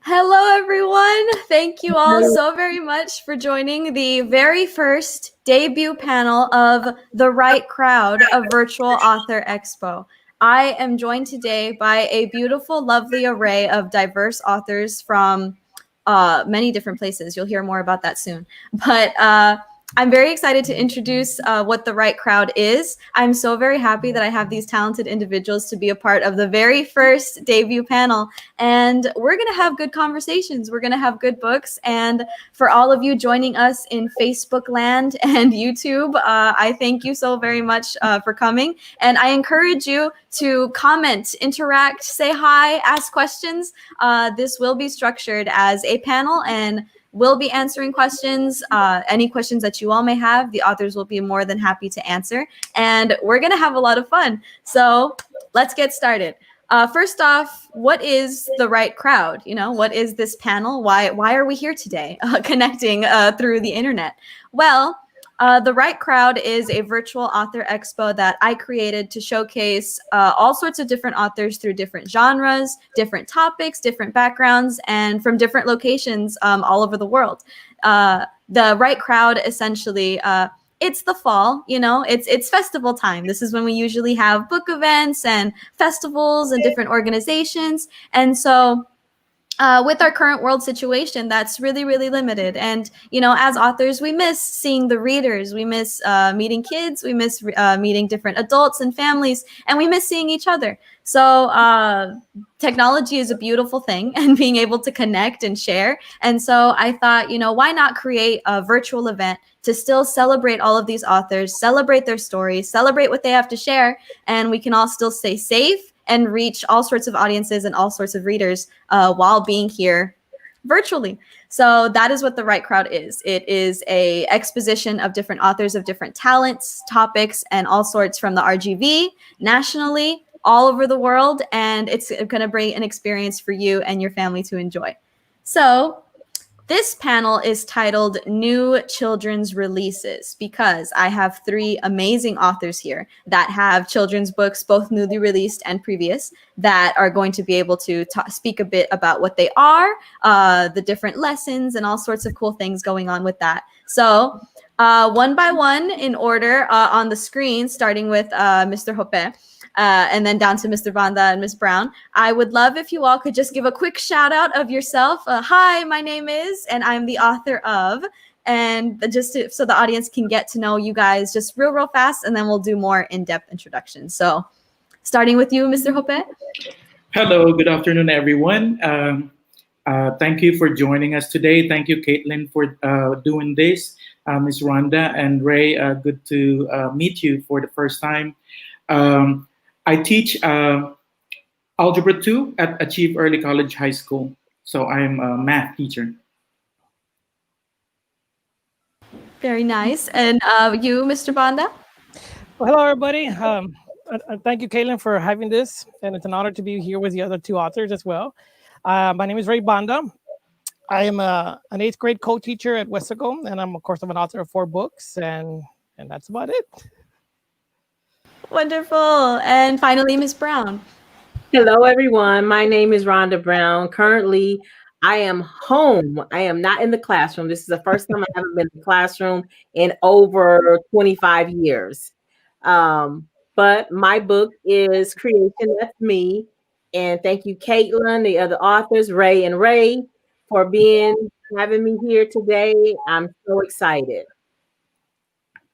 Hello, everyone. Thank you all so very much for joining the very first debut panel of The Right Crowd, a Virtual Author Expo. I am joined today by a beautiful, lovely array of diverse authors from many different places. You'll hear more about that soon. But I'm very excited to introduce what The Right Crowd is. I'm so very happy that I have these talented individuals to be a part of the very first debut panel. And we're going to have good conversations. We're going to have good books. And for all of you joining us in Facebook land and YouTube, I thank you so very much for coming. And I encourage you to comment, interact, say hi, ask questions. This will be structured as a panel, and we'll be answering questions. Any questions that you all may have, the authors will be more than happy to answer. And we're going to have a lot of fun. So let's get started. First off, what is The Right Crowd? You know, what is this panel? Why are we here today connecting through the internet? Well, The Right Crowd is a virtual author expo that I created to showcase all sorts of different authors through different genres, different topics, different backgrounds, and from different locations all over the world. The Right Crowd, essentially, it's the fall, you know, it's festival time. This is when we usually have book events and festivals and different organizations. And so with our current world situation, that's really, really limited. And, you know, as authors, we miss seeing the readers. We miss meeting kids. We miss meeting different adults and families. And we miss seeing each other. So technology is a beautiful thing, and being able to connect and share. And so I thought, you know, why not create a virtual event to still celebrate all of these authors, celebrate their stories, celebrate what they have to share, and we can all still stay safe and reach all sorts of audiences and all sorts of readers while being here virtually. So that is what The Right Crowd is. It is a exposition of different authors of different talents, topics, and all sorts from the RGV, nationally, all over the world, and it's going to bring an experience for you and your family to enjoy. So this panel is titled New Children's Releases, because I have three amazing authors here that have children's books, both newly released and previous, that are going to be able to speak a bit about what they are, the different lessons, and all sorts of cool things going on with that. So one by one in order on the screen, starting with Mr. Jopé. And then down to Mr. Banda and Ms. Brown. I would love if you all could just give a quick shout out of yourself. Hi, my name is, and I'm the author of, and so the audience can get to know you guys just real fast, and then we'll do more in-depth introductions. So starting with you, Mr. Jopé. Hello, good afternoon, everyone. Thank you for joining us today. Thank you, Katelynn, for doing this. Ms. Rhonda and Rey, good to meet you for the first time. I teach Algebra 2 at Achieve Early College High School. So I'm a math teacher. Very nice. And you, Mr. Banda? Well, hello, everybody. Thank you, Katelynn, for having this. And it's an honor to be here with the other two authors as well. My name is Rey Banda. I am an 8th grade co-teacher at Westaco, and I'm, of course, I'm an author of 4 books, and that's about it. Wonderful. And finally, Ms. Brown. Hello, everyone. My name is Rhonda Brown. Currently, I am home. I am not in the classroom. This is the first time I haven't been in the classroom in over 25 years. But my book is Creation. That's me. And thank you, Katelynn, the other authors, Rey and Rey, for having me here today. I'm so excited.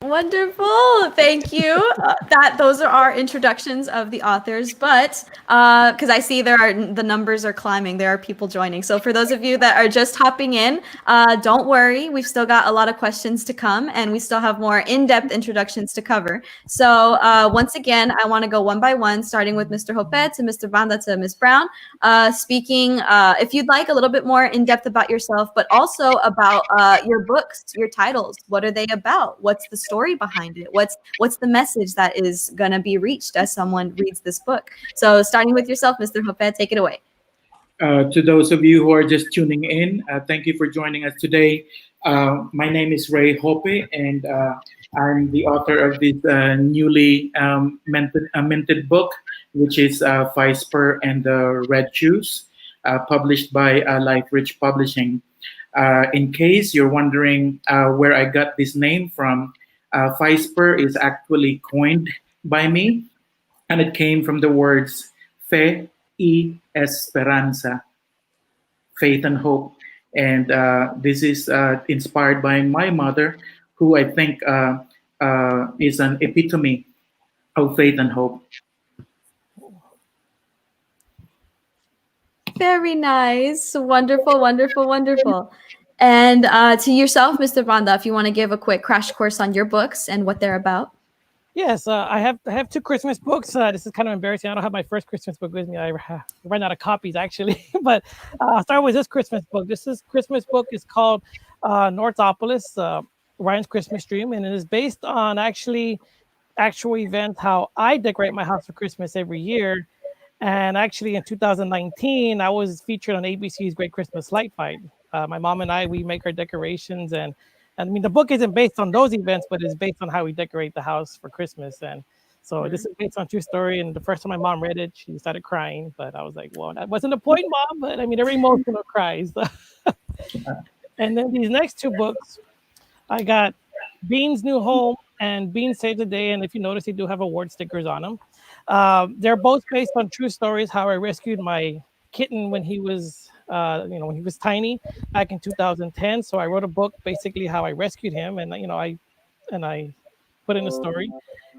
Wonderful. Thank you. Those are our introductions of the authors, but because I see the numbers are climbing, there are people joining. So for those of you that are just hopping in, don't worry. We've still got a lot of questions to come, and we still have more in-depth introductions to cover. So once again, I want to go one by one, starting with Mr. Jopé to Mr. Banda to Ms. Brown, speaking, if you'd like, a little bit more in-depth about yourself, but also about your books, your titles. What are they about? What's the story behind it? What's the message that is going to be reached as someone reads this book? So starting with yourself, Mr. Jopé, take it away. To those of you who are just tuning in, thank you for joining us today. My name is Rey Jopé, and I'm the author of this newly minted book, which is Feyesper and the Red Shoes, published by Life Rich Publishing. In case you're wondering where I got this name from, Feyesper is actually coined by me, and it came from the words Fe y Esperanza, faith and hope. And this is inspired by my mother, who I think is an epitome of faith and hope. Very nice. Wonderful, wonderful, wonderful. And to yourself, Mr. Banda, if you want to give a quick crash course on your books and what they're about. Yes, I have two Christmas books. This is kind of embarrassing. I don't have my first Christmas book with me. I ran out of copies, actually. But I'll start with this Christmas book. Christmas book is called Northopolis, Ryan's Christmas Dream, and it is based on actual events, how I decorate my house for Christmas every year. And actually, in 2019, I was featured on ABC's Great Christmas Light Fight. My mom and I, we make our decorations, and I mean, the book isn't based on those events, but it's based on how we decorate the house for Christmas. And so this is based on true story. And the first time my mom read it, she started crying. But I was like, well, that wasn't the point, Mom. But I mean, they're emotional cries. And then these next two books, I got Bean's New Home and Bean Saves the Day. And if you notice, they do have award stickers on them. They're both based on true stories, how I rescued my kitten when he was when he was tiny back in 2010. So I wrote a book basically how I rescued him, and I put in a story.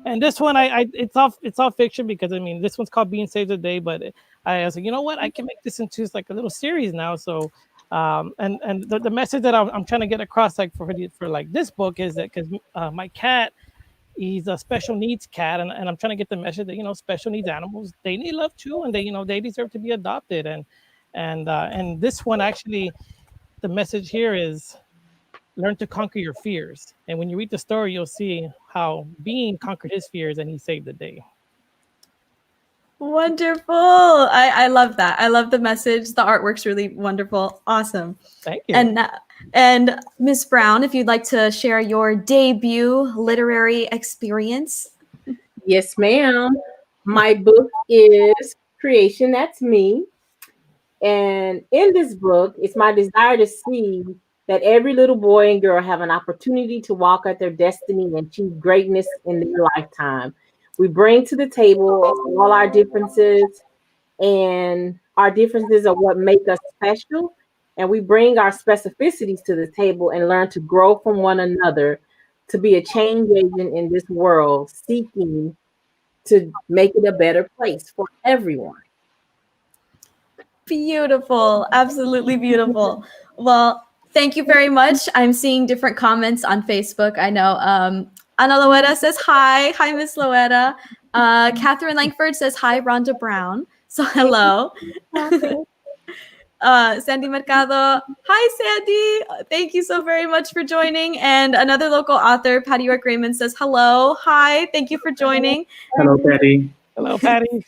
And this one, it's all fiction, because I mean, this one's called Being Saved the Day, but I was like, you know what, I can make this into like a little series now. So and the message that I'm trying to get across, like for like this book, is that because my cat, he's a special needs cat, and I'm trying to get the message that special needs animals, they need love too, and they deserve to be adopted. And this one, actually, the message here is learn to conquer your fears. And when you read the story, you'll see how Bean conquered his fears and he saved the day. Wonderful. I love that. I love the message. The artwork's really wonderful. Awesome. Thank you. And Ms. Brown, if you'd like to share your debut literary experience. Yes, ma'am. My book is Creation. That's me. And in this book, it's my desire to see that every little boy and girl have an opportunity to walk out their destiny and achieve greatness in their lifetime. We bring to the table all our differences, and our differences are what make us special. And we bring our specificities to the table and learn to grow from one another to be a change agent in this world, seeking to make it a better place for everyone. Beautiful. Absolutely beautiful. Well, thank you very much. I'm seeing different comments on Facebook. I know Ana Loeta says hi. Hi, Miss Loeta. Catherine Langford says hi, Rhonda Brown. So hello. Sandy Mercado. Hi, Sandy. Thank you so very much for joining. And another local author, Patty York Raymond, says hello. Hi. Thank you for joining. Hello, Patty. Hello, Patty.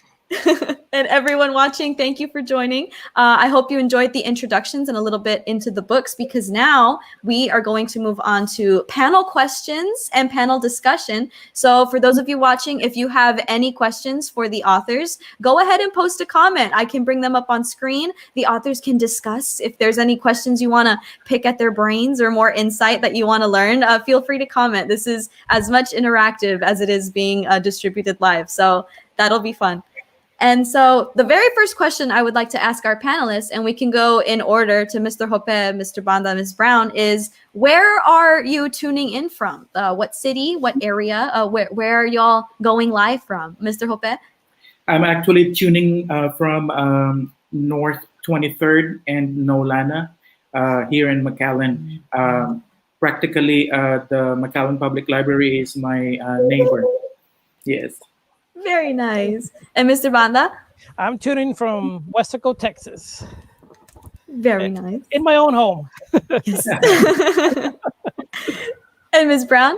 And everyone watching, thank you for joining. I hope you enjoyed the introductions and a little bit into the books, because now we are going to move on to panel questions and panel discussion. So for those of you watching, if you have any questions for the authors, go ahead and post a comment. I can bring them up on screen. The authors can discuss. If there's any questions you want to pick at their brains or more insight that you want to learn, feel free to comment. This is as much interactive as it is being distributed live. So that'll be fun. And so the very first question I would like to ask our panelists, and we can go in order to Mr. Jopé, Mr. Banda, Ms. Brown, is where are you tuning in from? What city, what area, where are y'all going live from? Mr. Jopé? I'm actually tuning from North 23rd and Nolana here in McAllen. Practically, the McAllen Public Library is my neighbor. Yes. Very nice. And Mr. Banda? I'm tuning from Westaco, Texas. Very nice. In my own home. Yes. And Ms. Brown?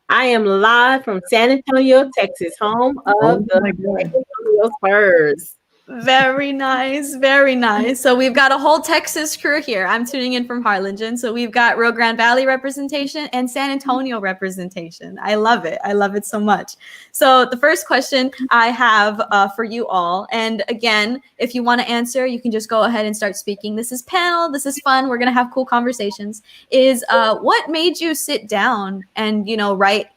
I am live from San Antonio, Texas, home of the San Antonio Spurs. Very nice. Very nice. So we've got a whole Texas crew here. I'm tuning in from Harlingen. So we've got Rio Grande Valley representation and San Antonio representation. I love it. I love it so much. So the first question I have for you all, and again, if you want to answer, you can just go ahead and start speaking. This is panel. This is fun. We're going to have cool conversations. Is what made you sit down and, write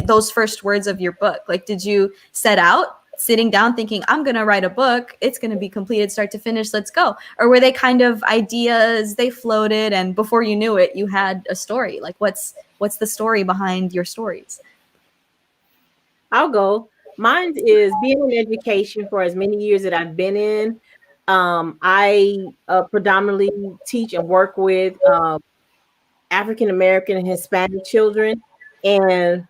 those first words of your book? Like, did you set out sitting down thinking, I'm going to write a book, it's going to be completed start to finish, let's go? Or were they kind of ideas, they floated, and before you knew it, you had a story? Like, what's the story behind your stories? I'll go. Mine is being in education for as many years that I've been in. I predominantly teach and work with African-American and Hispanic children. And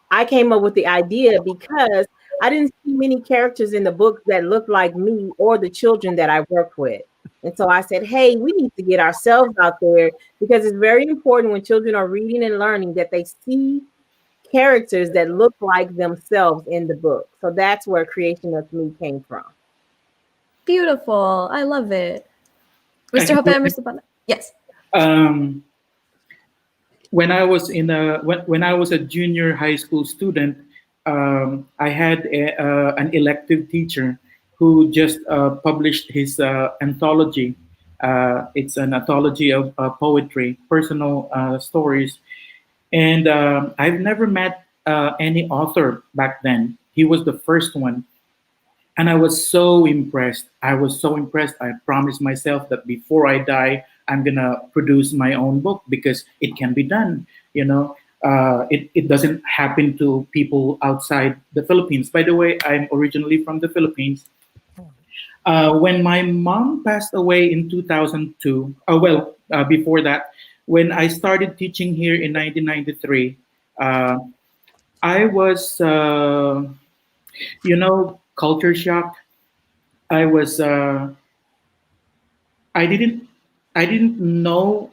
I came up with the idea because I didn't see many characters in the book that looked like me or the children that I work with. And so I said, hey, we need to get ourselves out there, because it's very important when children are reading and learning that they see characters that look like themselves in the book. So that's where Creation of Me came from. Beautiful. I love it. Mr. Jopé, Mr. Banda. Yes. When I was when I was a junior high school student, I had an elective teacher who just published his anthology. It's an anthology of poetry, personal stories. And I've never met any author back then. He was the first one. And I was so impressed. I promised myself that before I die, I'm going to produce my own book, because it can be done, It doesn't happen to people outside the Philippines. By the way, I'm originally from the Philippines. When my mom passed away in 2002, before that, when I started teaching here in 1993, I was, culture shock. I was, I didn't know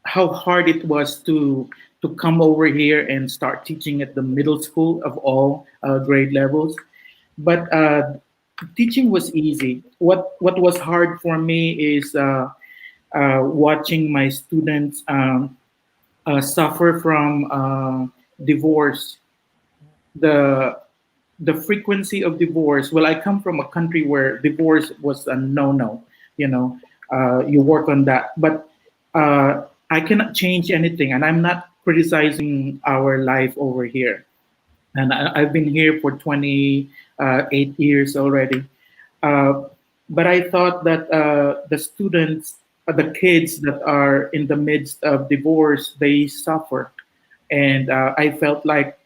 how hard it was to come over here and start teaching at the middle school of all grade levels. But teaching was easy. What was hard for me is watching my students suffer from divorce. The frequency of divorce. Well, I come from a country where divorce was a no-no. You work on that, but I cannot change anything, and I'm not criticizing our life over here. And I've been here for 28 years already. But I thought that the students, the kids that are in the midst of divorce, they suffer. And I felt like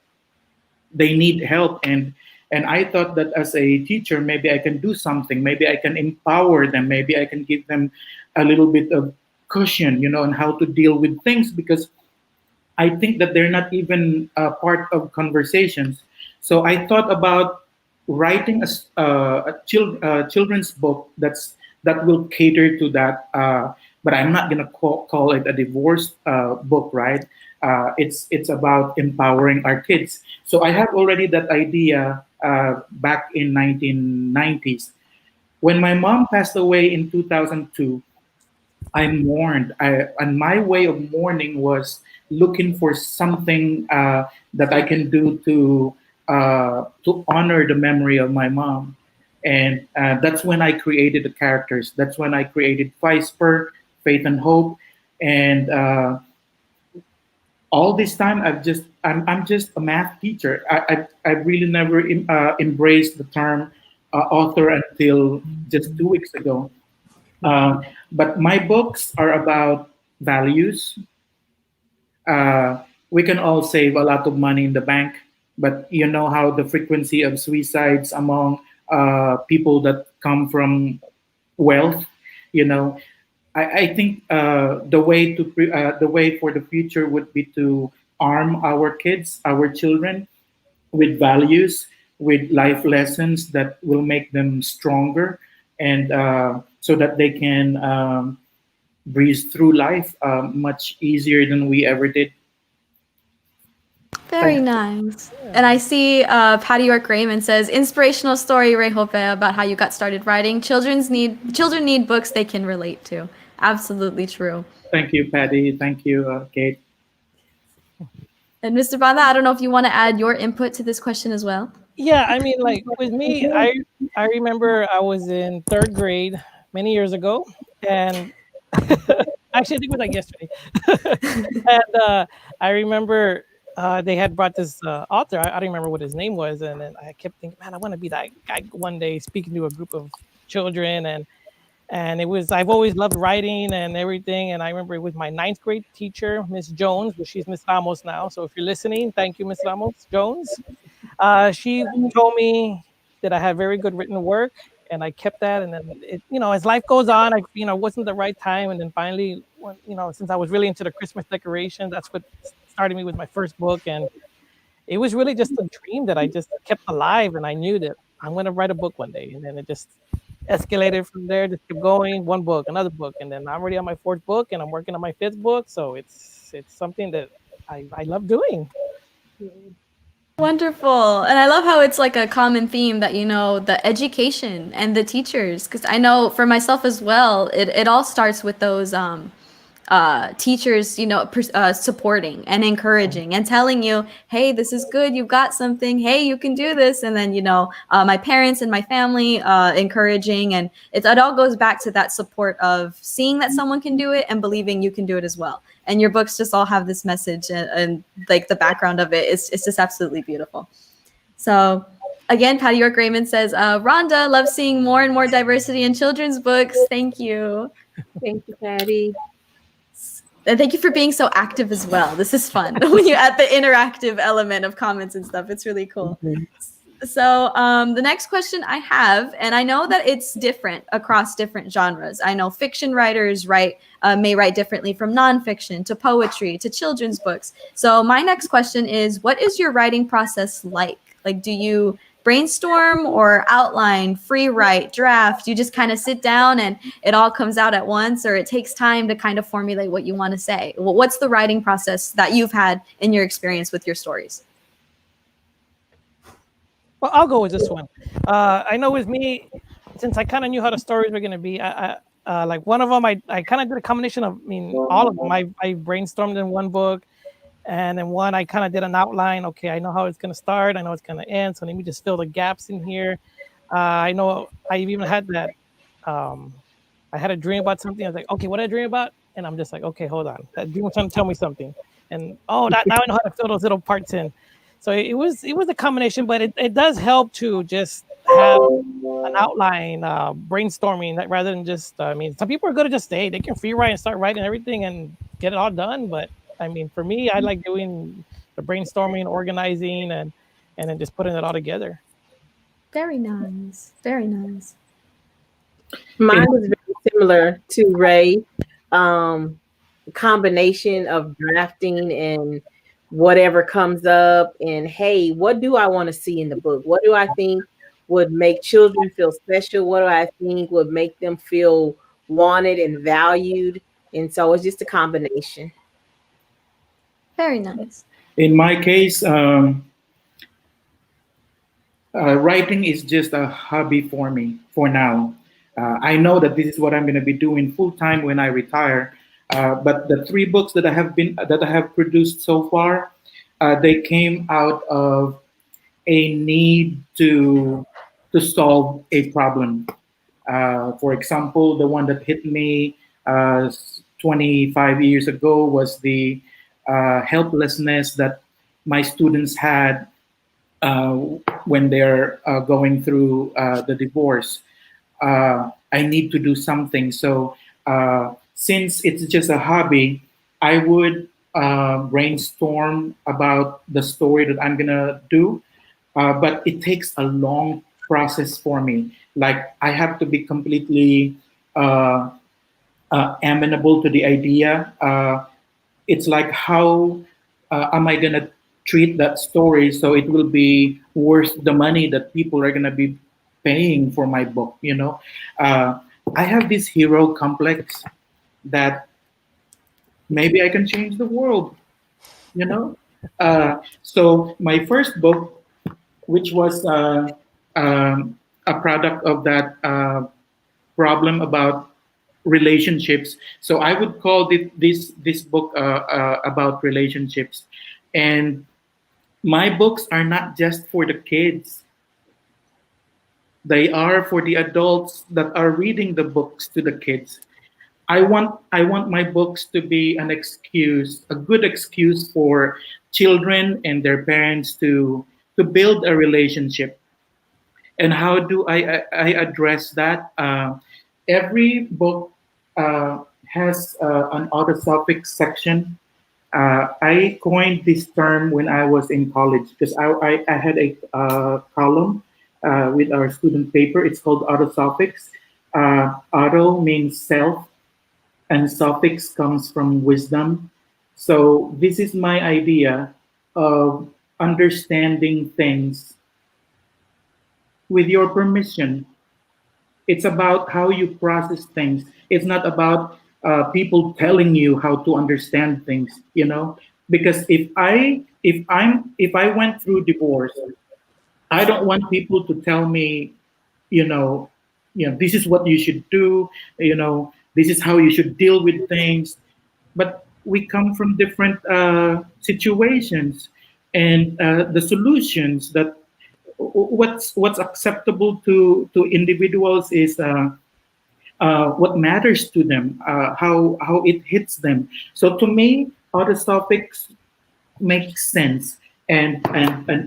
they need help. And I thought that as a teacher, maybe I can do something. Maybe I can empower them. Maybe I can give them a little bit of cushion, on how to deal with things, because I think that they're not even part of conversations. So I thought about writing a children's book that will cater to that. But I'm not gonna call it a divorce book, right? It's about empowering our kids. So I have already that idea back in 1990s. When my mom passed away in 2002, I mourned. And my way of mourning was looking for something that I can do to honor the memory of my mom. And that's when I created the characters. That's when I created Feyesper, Faith and Hope. And all this time, I'm just a math teacher. I really never embraced the term author until just 2 weeks ago. But my books are about values. We can all save a lot of money in the bank, but you know how the frequency of suicides among people that come from wealth, you know, I think the way for the future would be to arm our kids, our children, with values, with life lessons that will make them stronger, and so that they can breeze through life much easier than we ever did. Very nice. And I see Patty York Raymond says, inspirational story, Rey Jopé, about how you got started writing. Children need books they can relate to. Absolutely true. Thank you, Patty. Thank you, Kate. And Mr. Banda, I don't know if you want to add your input to this question as well. Yeah, I mean, like with me, I remember I was in 3rd grade many years ago, and actually I think it was like yesterday. And I remember they had brought this author. I don't remember what his name was, and then I kept thinking, man, I want to be that guy one day, speaking to a group of children, and it was, I've always loved writing and everything. And I remember it was my 9th grade teacher, Miss Jones, but she's Miss Ramos now. So if you're listening, thank you, Miss Ramos Jones. She told me that I had very good written work, and I kept that. And then, as life goes on, wasn't the right time. And then finally, since I was really into the Christmas decorations, that's what started me with my first book. And it was really just a dream that I just kept alive. And I knew that I'm going to write a book one day. And then it just escalated from there, just kept going, one book, another book. And then I'm already on my 4th book, and I'm working on my 5th book. So it's something that I love doing. Wonderful. And I love how it's like a common theme that, the education and the teachers, because I know for myself as well, it all starts with those teachers, supporting and encouraging and telling you, hey, this is good, you've got something, hey, you can do this. And then, my parents and my family encouraging, and it all goes back to that support of seeing that someone can do it and believing you can do it as well. And your books just all have this message, and like the background of it is just absolutely beautiful. So again, Patty York Raymond says, Rhonda, love seeing more and more diversity in children's books. Thank you. Thank you, Patty. And thank you for being so active as well. This is fun when you add the interactive element of comments and stuff. It's really cool. Mm-hmm. So the next question I have, and I know that it's different across different genres. I know fiction writers may write differently from nonfiction to poetry to children's books. So my next question is, what is your writing process like? Like, do you brainstorm or outline, free write, draft? You just kind of sit down and it all comes out at once, or it takes time to kind of formulate what you want to say? Well, what's the writing process that you've had in your experience with your stories? Well, I'll go with this one. I know with me, since I kind of knew how the stories were going to be, like one of them, I kind of did a combination of, all of them. I brainstormed in one book, and then one I kind of did an outline. Okay, I know how it's going to start. I know it's going to end. So let me just fill the gaps in here. I know I even had that. I had a dream about something. I was like, okay, what did I dream about? And I'm just like, okay, hold on. That dream was trying to tell me something. And now I know how to fill those little parts in. So it was a combination, but it does help to just have an outline, brainstorming, rather than just, some people are good at just they can free write and start writing everything and get it all done. But for me, I like doing the brainstorming, organizing, and then just putting it all together. Very nice. Very nice. Mine was very similar to Rey. Combination of drafting and whatever comes up, and hey, what do I want to see in the book? What do I think would make children feel special? What do I think would make them feel wanted and valued? And so it's just a combination. Very nice. In my case, writing is just a hobby for me for now. I know that this is what I'm going to be doing full time when I retire. But the 3 books that I have produced so far, they came out of a need to solve a problem. For example, the one that hit me 25 years ago was the helplessness that my students had uh, when they're going through the divorce. I need to do something. So since it's just a hobby, I would brainstorm about the story that I'm gonna do, but it takes a long process for me. Like I have to be completely uh, amenable to the idea. It's like how am I gonna treat that story so it will be worth the money that people are gonna be paying for my book. Uh, I have this hero complex that maybe I can change the world. You know, so my first book, which was a product of that problem about relationships. So I would call this book about relationships, and my books are not just for the kids; they are for the adults that are reading the books to the kids. I want my books to be an excuse, a good excuse for children and their parents to build a relationship. And how do I address that? Every book has an autosophic section. I coined this term when I was in college because I had a column with our student paper. It's called autosophics. Auto means self, and suffix comes from wisdom. So this is my idea of understanding things with your permission. It's about how you process things. It's not about people telling you how to understand things, because if I went through divorce, I don't want people to tell me, you know this is what you should do, this is how you should deal with things. But we come from different situations, and the solutions that what's acceptable to individuals is what matters to them, how it hits them. So to me, other topics make sense, and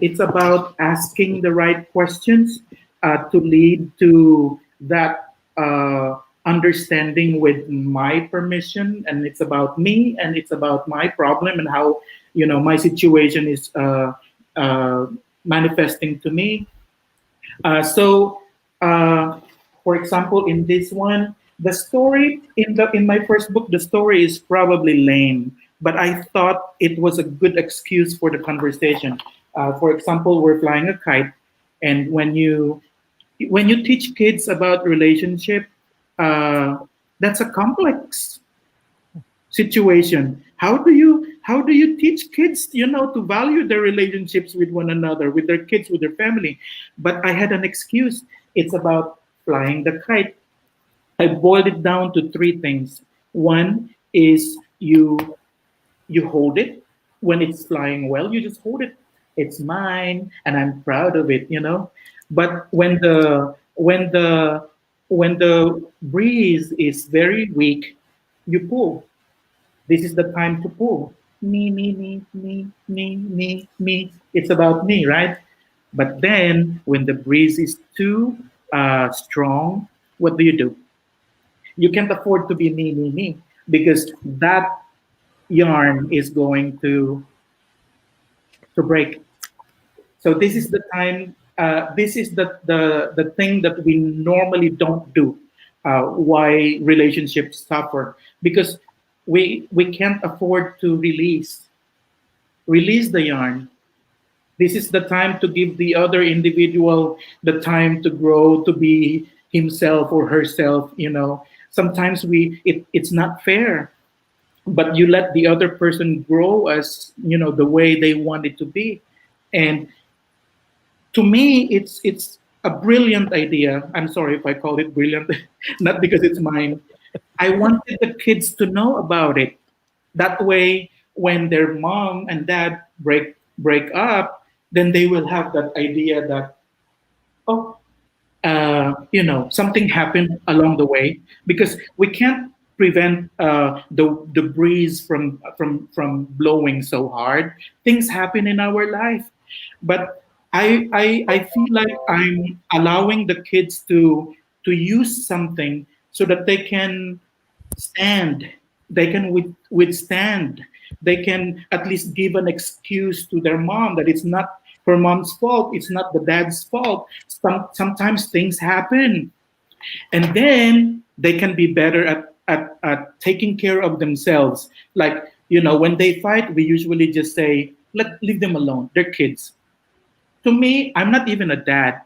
it's about asking the right questions to lead to that understanding with my permission, and it's about me, and it's about my problem, and how my situation is uh, manifesting to me. So, for example, in this one, the story in my first book, the story is probably lame, but I thought it was a good excuse for the conversation. For example, we're flying a kite, and when you teach kids about relationship, uh, that's a complex situation. How do you teach kids, to value their relationships with one another, with their kids, with their family? But I had an excuse. It's about flying the kite. I boiled it down to three things. One is you hold it when it's flying well. You just hold it. It's mine, and I'm proud of it. But when the breeze is very weak, you pull. This is the time to pull. Me. It's about me, right? But then when the breeze is too strong, what do? You can't afford to be me, because that yarn is going to break. So this is the time. This is the thing that we normally don't do. Why relationships suffer, because we can't afford to release the yarn. This is the time to give the other individual the time to grow, to be himself or herself. Sometimes it's not fair, but you let the other person grow as the way they want it to be. And to me, it's a brilliant idea. I'm sorry if I call it brilliant, not because it's mine. I wanted the kids to know about it. That way, when their mom and dad break up, then they will have that idea that, oh, something happened along the way, because we can't prevent the breeze from blowing so hard. Things happen in our life, but I feel like I'm allowing the kids to use something so that they can stand, they can withstand, they can at least give an excuse to their mom that it's not her mom's fault, it's not the dad's fault. Sometimes things happen, and then they can be better at taking care of themselves. Like, when they fight, we usually just say, leave them alone, they're kids. To me, I'm not even a dad.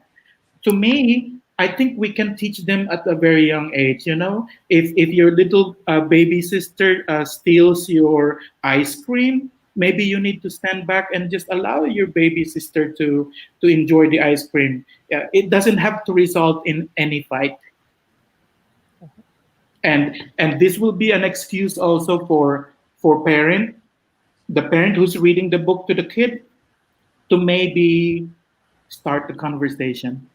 To me, I think we can teach them at a very young age. If your little baby sister steals your ice cream, maybe you need to stand back and just allow your baby sister to enjoy the ice cream. It doesn't have to result in any fight. And this will be an excuse also for the parent who's reading the book to the kid, to maybe start the conversation.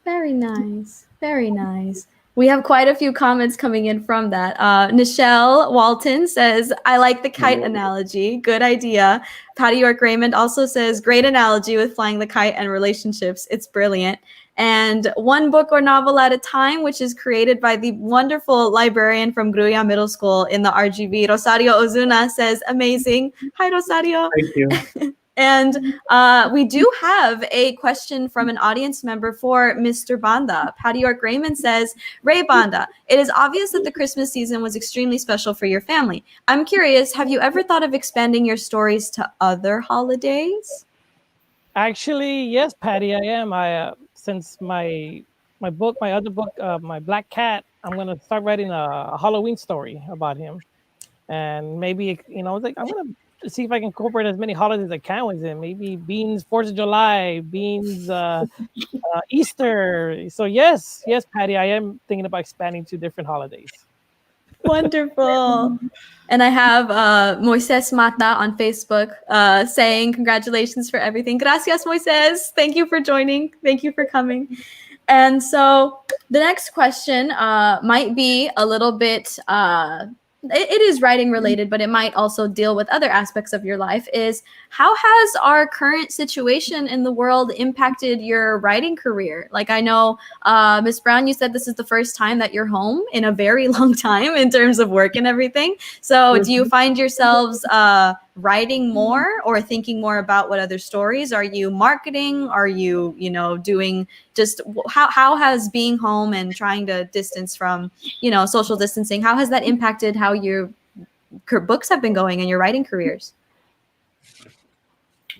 Very nice. Very nice. We have quite a few comments coming in from that. Nichelle Walton says, I like the kite analogy. Good idea. Patty York Raymond also says, great analogy with flying the kite and relationships. It's brilliant. And one book or novel at a time, which is created by the wonderful librarian from Gruya Middle School in the RGV, Rosario Ozuna, says, amazing. Hi, Rosario. Thank you. And we do have a question from an audience member for Mr. Banda. Patty York Raymond says, Rey Banda, it is obvious that the Christmas season was extremely special for your family. I'm curious, have you ever thought of expanding your stories to other holidays? Actually, yes, Patty, I am. Since my other book, my Black Cat, I'm gonna start writing a Halloween story about him, and maybe like I'm gonna see if I can incorporate as many holidays as I can with it. Maybe Beans 4th of July, Beans Easter. So yes, Patty, I am thinking about expanding to different holidays. Wonderful. And I have Moises Mata on Facebook saying congratulations for everything. Gracias, Moises. Thank you for joining. Thank you for coming. And so the next question might be a little bit, it is writing related, but it might also deal with other aspects of your life, is how has our current situation in the world impacted your writing career? Like, I know, Ms. Brown, you said this is the first time that you're home in a very long time in terms of work and everything. So do you find yourselves writing more or thinking more about what other stories? Are you marketing? Are you, doing just how has being home and trying to distance from, social distancing, how has that impacted how your books have been going and your writing careers?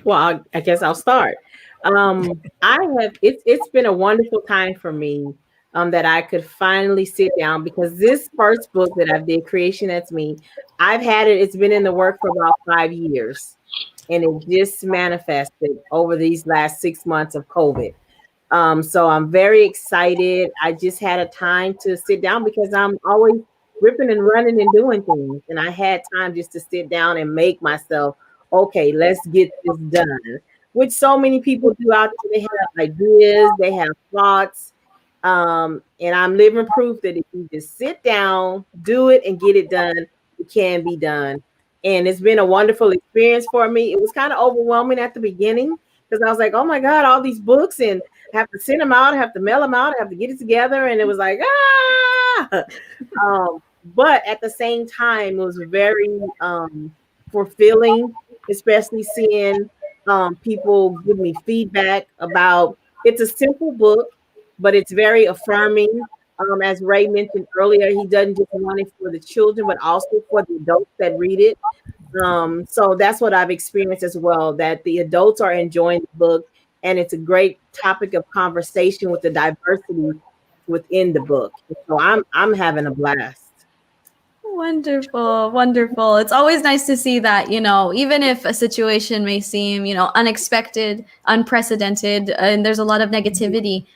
Well, I guess I'll start. It's been a wonderful time for me that I could finally sit down, because this first book that I did, Creation That's Me, it's been in the work for about 5 years, and it just manifested over these last 6 months of COVID. So I'm very excited. I just had a time to sit down because I'm always ripping and running and doing things, and I had time just to sit down and make myself, okay, let's get this done. Which so many people do out there. They have ideas, they have thoughts. And I'm living proof that if you just sit down, do it, and get it done, it can be done. And it's been a wonderful experience for me. It was kind of overwhelming at the beginning because I was like, oh my God, all these books, and I have to send them out, I have to mail them out, I have to get it together. And it was like, but at the same time, it was very fulfilling, especially seeing people give me feedback about, it's a simple book, but it's very affirming. As Rey mentioned earlier, he doesn't just want it for the children, but also for the adults that read it. So that's what I've experienced as well, that the adults are enjoying the book, and it's a great topic of conversation with the diversity within the book. So I'm having a blast. Wonderful, wonderful. It's always nice to see that, even if a situation may seem, unexpected, unprecedented, and there's a lot of negativity,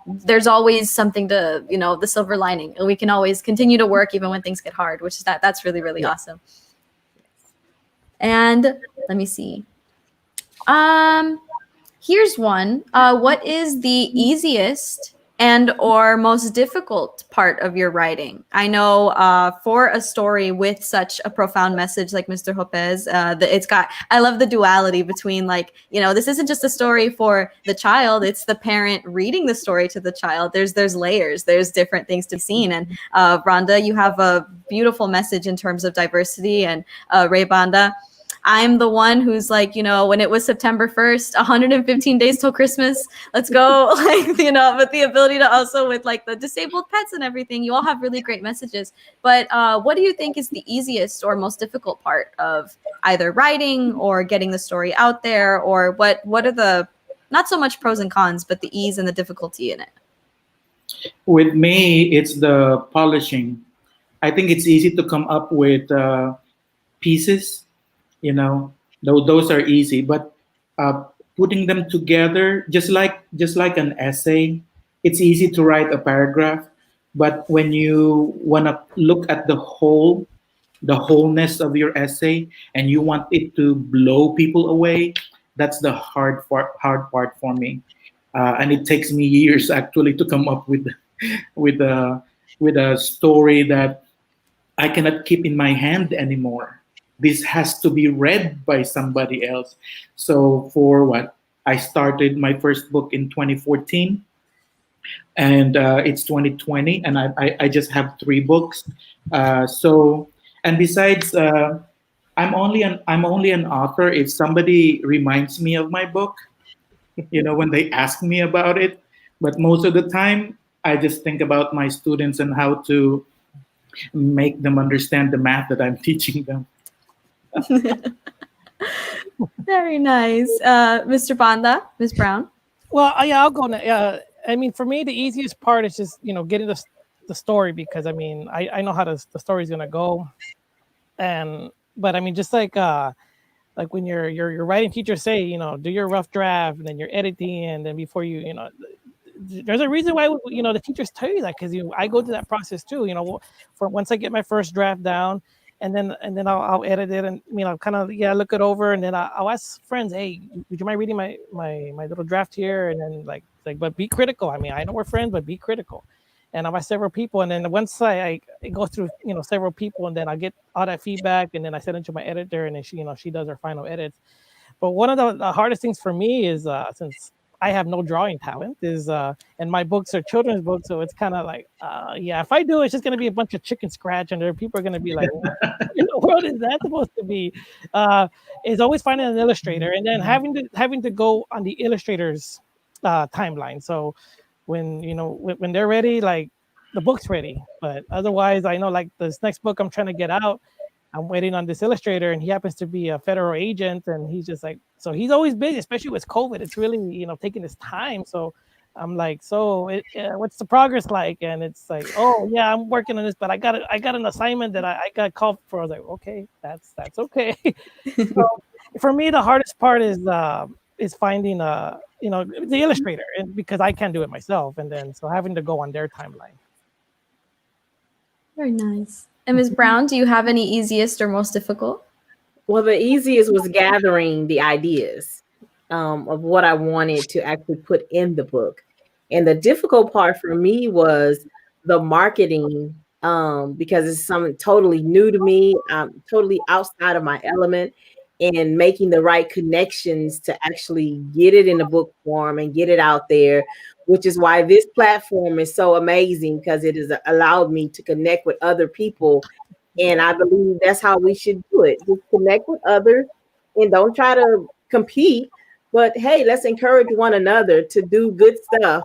there's always something to, the silver lining. And we can always continue to work even when things get hard, which is that's really, really awesome. And let me see. Here's one. What is the easiest and or most difficult part of your writing? I know for a story with such a profound message like Mr. Jopé's, I love the duality between, like, this isn't just a story for the child, it's the parent reading the story to the child. There's layers, there's different things to be seen. And Rhonda, you have a beautiful message in terms of diversity, and Rey Banda, I'm the one who's like, when it was September 1st, 115 days till Christmas, let's go. But the ability to also, with like the disabled pets and everything, you all have really great messages. But what do you think is the easiest or most difficult part of either writing or getting the story out there? Or what are the, not so much pros and cons, but the ease and the difficulty in it? With me, it's the polishing. I think it's easy to come up with pieces. Those are easy, but putting them together, just like an essay, it's easy to write a paragraph, but when you want to look at the wholeness of your essay, and you want it to blow people away, that's the hard part for me, and it takes me years actually to come up with a story that I cannot keep in my hand anymore. This has to be read by somebody else. So I started my first book in 2014, and it's 2020, and I just have 3 books. And besides, I'm only an author if somebody reminds me of my book, when they ask me about it. But most of the time, I just think about my students and how to make them understand the math that I'm teaching them. Very nice. Mr. Banda, Ms. Brown? Well, yeah, I'll go. I mean, for me, the easiest part is just, getting the story, because I mean, I know how the story's going to go. But I mean, just like when your writing teacher say, do your rough draft, and then you're editing, and then before there's a reason why, the teachers tell you that, because I go through that process too, for once I get my first draft down, and then I'll edit it, and kind of look it over, and then I'll ask friends, hey, would you mind reading my little draft here? And then like but be critical. I mean, I know we're friends, but be critical. And I'll ask several people, and then once I go through several people, and then I get all that feedback, and then I send it to my editor, and then she does her final edits. But one of the hardest things for me is since I have no drawing talent, and my books are children's books, so it's kind of like, if I do, it's just going to be a bunch of chicken scratch, and there people are going to be like, what in the world is that supposed to be? Is always finding an illustrator, and then having to go on the illustrator's timeline. So when they're ready, like the book's ready, but otherwise, I know like this next book I'm trying to get out, I'm waiting on this illustrator, and he happens to be a federal agent, and he's just like, so he's always busy, especially with COVID. It's really, taking his time. So I'm like, what's the progress like? And it's like, oh yeah, I'm working on this, but I got an assignment that I got called for. I was like, okay, that's okay. So for me, the hardest part is finding the illustrator, and because I can't do it myself, and then so having to go on their timeline. Very nice. And Ms. Brown, do you have any easiest or most difficult? Well, the easiest was gathering the ideas of what I wanted to actually put in the book. And the difficult part for me was the marketing, because it's something totally new to me. I'm totally outside of my element, and making the right connections to actually get it in the book form and get it out there, which is why this platform is so amazing, because it has allowed me to connect with other people. And I believe that's how we should do it. Just connect with others, and don't try to compete, but hey, let's encourage one another to do good stuff,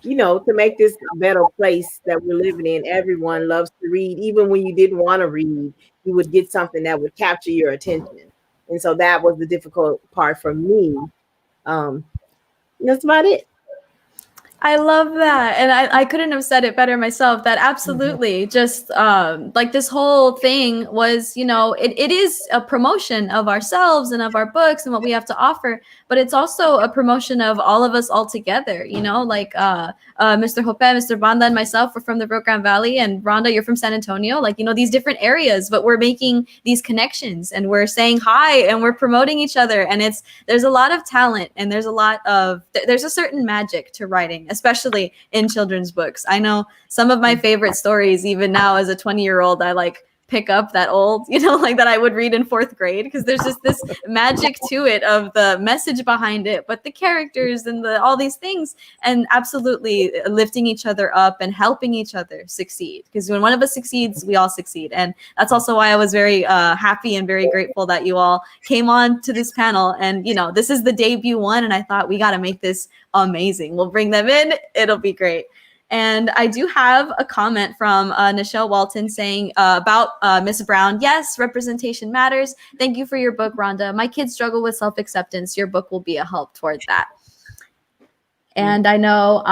to make this a better place that we're living in. Everyone loves to read. Even when you didn't want to read, you would get something that would capture your attention. And so that was the difficult part for me. That's about it. I love that. And I couldn't have said it better myself, that absolutely just like this whole thing was, it is a promotion of ourselves and of our books and what we have to offer, but it's also a promotion of all of us all together, like Mr. Jopé, Mr. Banda, and myself, we're from the Rio Grande Valley, and Rhonda, you're from San Antonio, these different areas, but we're making these connections, and we're saying hi, and we're promoting each other. And there's a lot of talent, and there's a certain magic to writing, especially in children's books. I know some of my favorite stories, even now as a 20-year-old, I like pick up that old, like that I would read in 4th grade, because there's just this magic to it of the message behind it, but the characters and all these things, and absolutely lifting each other up and helping each other succeed. Because when one of us succeeds, we all succeed. And that's also why I was very happy and very grateful that you all came on to this panel. And, this is the debut one, and I thought we got to make this amazing. We'll bring them in. It'll be great. And I do have a comment from Nichelle Walton saying about Miss Brown. Yes, representation matters. Thank you for your book, Rhonda. My kids struggle with self-acceptance. Your book will be a help towards that. And I know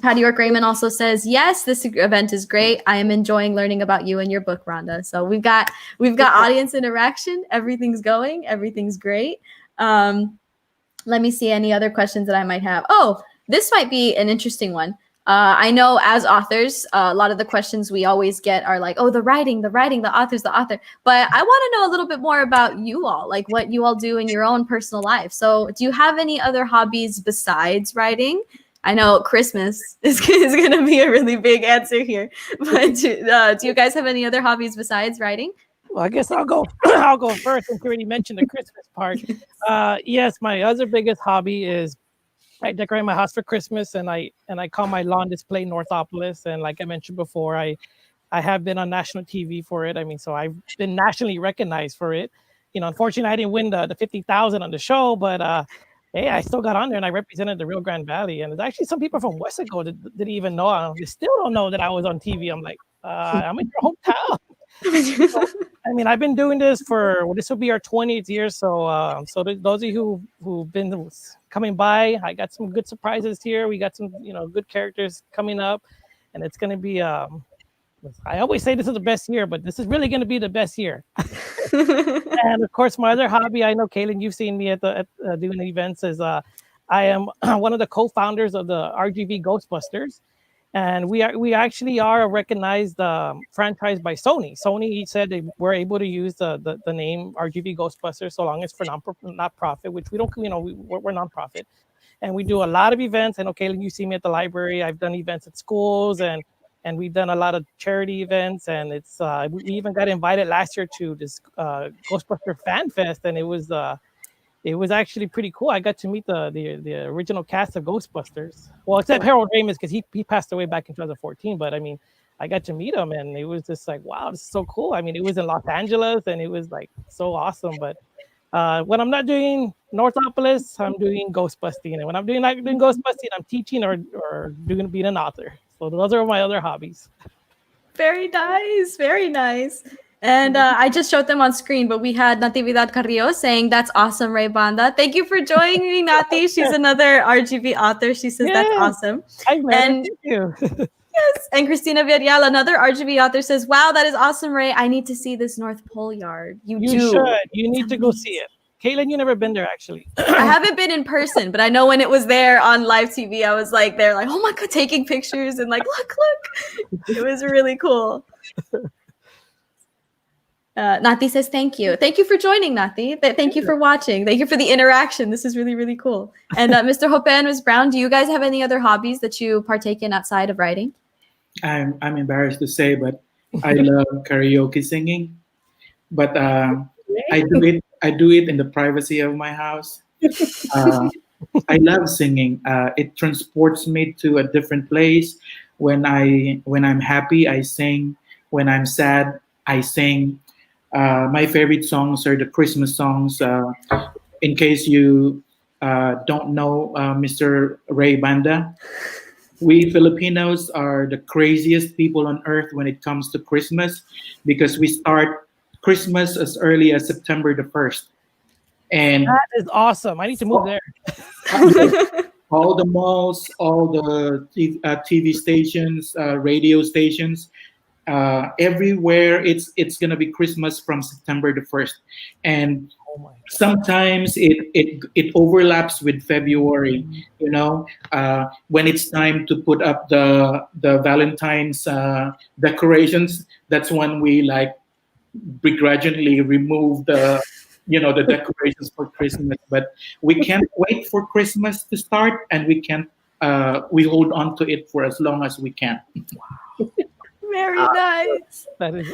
Patty York Raymond also says, yes, this event is great. I am enjoying learning about you and your book, Rhonda. So we've got audience interaction. Everything's going. Everything's great. Let me see any other questions that I might have. Oh, this might be an interesting one. I know as authors, a lot of the questions we always get are like, oh, the writing, the author. But I want to know a little bit more about you all, like what you all do in your own personal life. So do you have any other hobbies besides writing? I know Christmas is going to be a really big answer here. But do you guys have any other hobbies besides writing? Well, I guess I'll go. I'll go first since you already mentioned the Christmas part. Yes, my other biggest hobby is I decorate my house for Christmas, and I call my lawn display Northopolis. And like I mentioned before, I have been on national TV for it. I mean, so I've been nationally recognized for it. Unfortunately, I didn't win the 50,000 on the show, but hey, I still got on there, and I represented the Rio Grande Valley. And there's actually some people from Wesco that didn't even know. They still don't know that I was on TV. I'm like, I'm in your hometown. So, I mean, I've been doing this this will be our 20th year. So, those of you who've been coming by, I got some good surprises here. We got some, good characters coming up, and it's going to be, I always say this is the best year, but this is really going to be the best year. And of course, my other hobby, I know, Katelynn, you've seen me at doing events, is I am one of the co-founders of the RGV Ghostbusters. And we actually are a recognized franchise by Sony. Sony said they were able to use the name RGV Ghostbusters so long as for not-profit, which we don't, we're non-profit. And we do a lot of events. And okay, you see me at the library. I've done events at schools, and we've done a lot of charity events. And it's we even got invited last year to this Ghostbuster Fan Fest, and it was actually pretty cool. I got to meet the original cast of Ghostbusters. Well, except Harold Ramis, because he passed away back in 2014. But I mean, I got to meet him, and it was just like, wow, this is so cool. I mean, it was in Los Angeles, and it was like so awesome. But when I'm not doing Northopolis, I'm doing Ghostbusting. And when I'm not doing Ghostbusting, I'm teaching or being an author. So those are my other hobbies. Very nice. Very nice. And I just showed them on screen, but we had Natividad Carrillo saying, that's awesome, Rey Banda. Thank you for joining, Nati. She's another RGV author. She says, that's awesome. Thank you. Yes. And Christina Villarreal, another RGV author, says, wow, that is awesome, Rey. I need to see this North Pole yard. You do. Should. You need to go see it. Katelynn, you never been there, actually. I haven't been in person, but I know when it was there on live TV, I was like, they're like, oh my God, taking pictures and like, look. It was really cool. Nati says, thank you. Thank you for joining, Nati. Thank you for watching. Thank you for the interaction. This is really, really cool. And Mr. Jopé and Ms. Brown, do you guys have any other hobbies that you partake in outside of writing? I'm embarrassed to say, but I love karaoke singing. But I do it in the privacy of my house. I love singing. It transports me to a different place. When I'm happy, I sing. When I'm sad, I sing. My favorite songs are the Christmas songs. In case you don't know Mr. Rey Banda, we Filipinos are the craziest people on earth when it comes to Christmas, because we start Christmas as early as September the 1st. And that is awesome. I need to move there. All the malls, all the TV stations, radio stations, everywhere it's gonna be Christmas from September the 1st, and sometimes it overlaps with February. When it's time to put up the Valentine's decorations, that's when we begrudgingly remove the decorations for Christmas. But we can't wait for Christmas to start, and we can't we hold on to it for as long as we can. Very nice. That is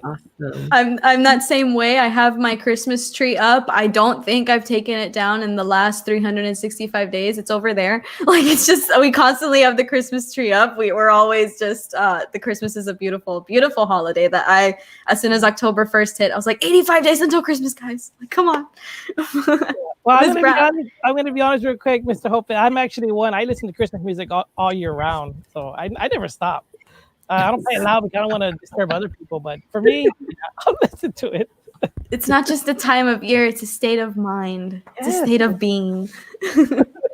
Awesome. I'm that same way. I have my Christmas tree up. I don't think I've taken it down in the last 365 days. It's over there. Like, it's just, we constantly have the Christmas tree up. We're always just, the Christmas is a beautiful, beautiful holiday that as soon as October 1st hit, I was like, 85 days until Christmas, guys. Like, come on. Well, I'm Ms. going to be honest real quick, Mr. Hope. I'm actually one. I listen to Christmas music all year round, so I never stop. I don't play it loud because I don't want to disturb other people, but for me, I'll listen to it. It's not just a time of year; it's a state of mind. It's a state of being.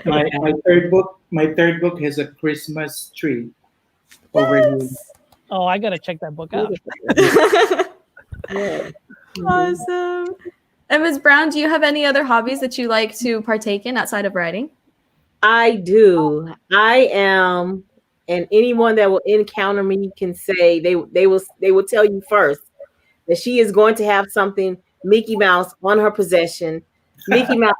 My third book has a Christmas tree over here. Oh, I got to check that book out. Yeah. Awesome. And Ms. Brown, do you have any other hobbies that you like to partake in outside of writing? I do. I am, and anyone that will encounter me can say they will tell you first that she is going to have something Mickey Mouse on her possession. Mickey Mouse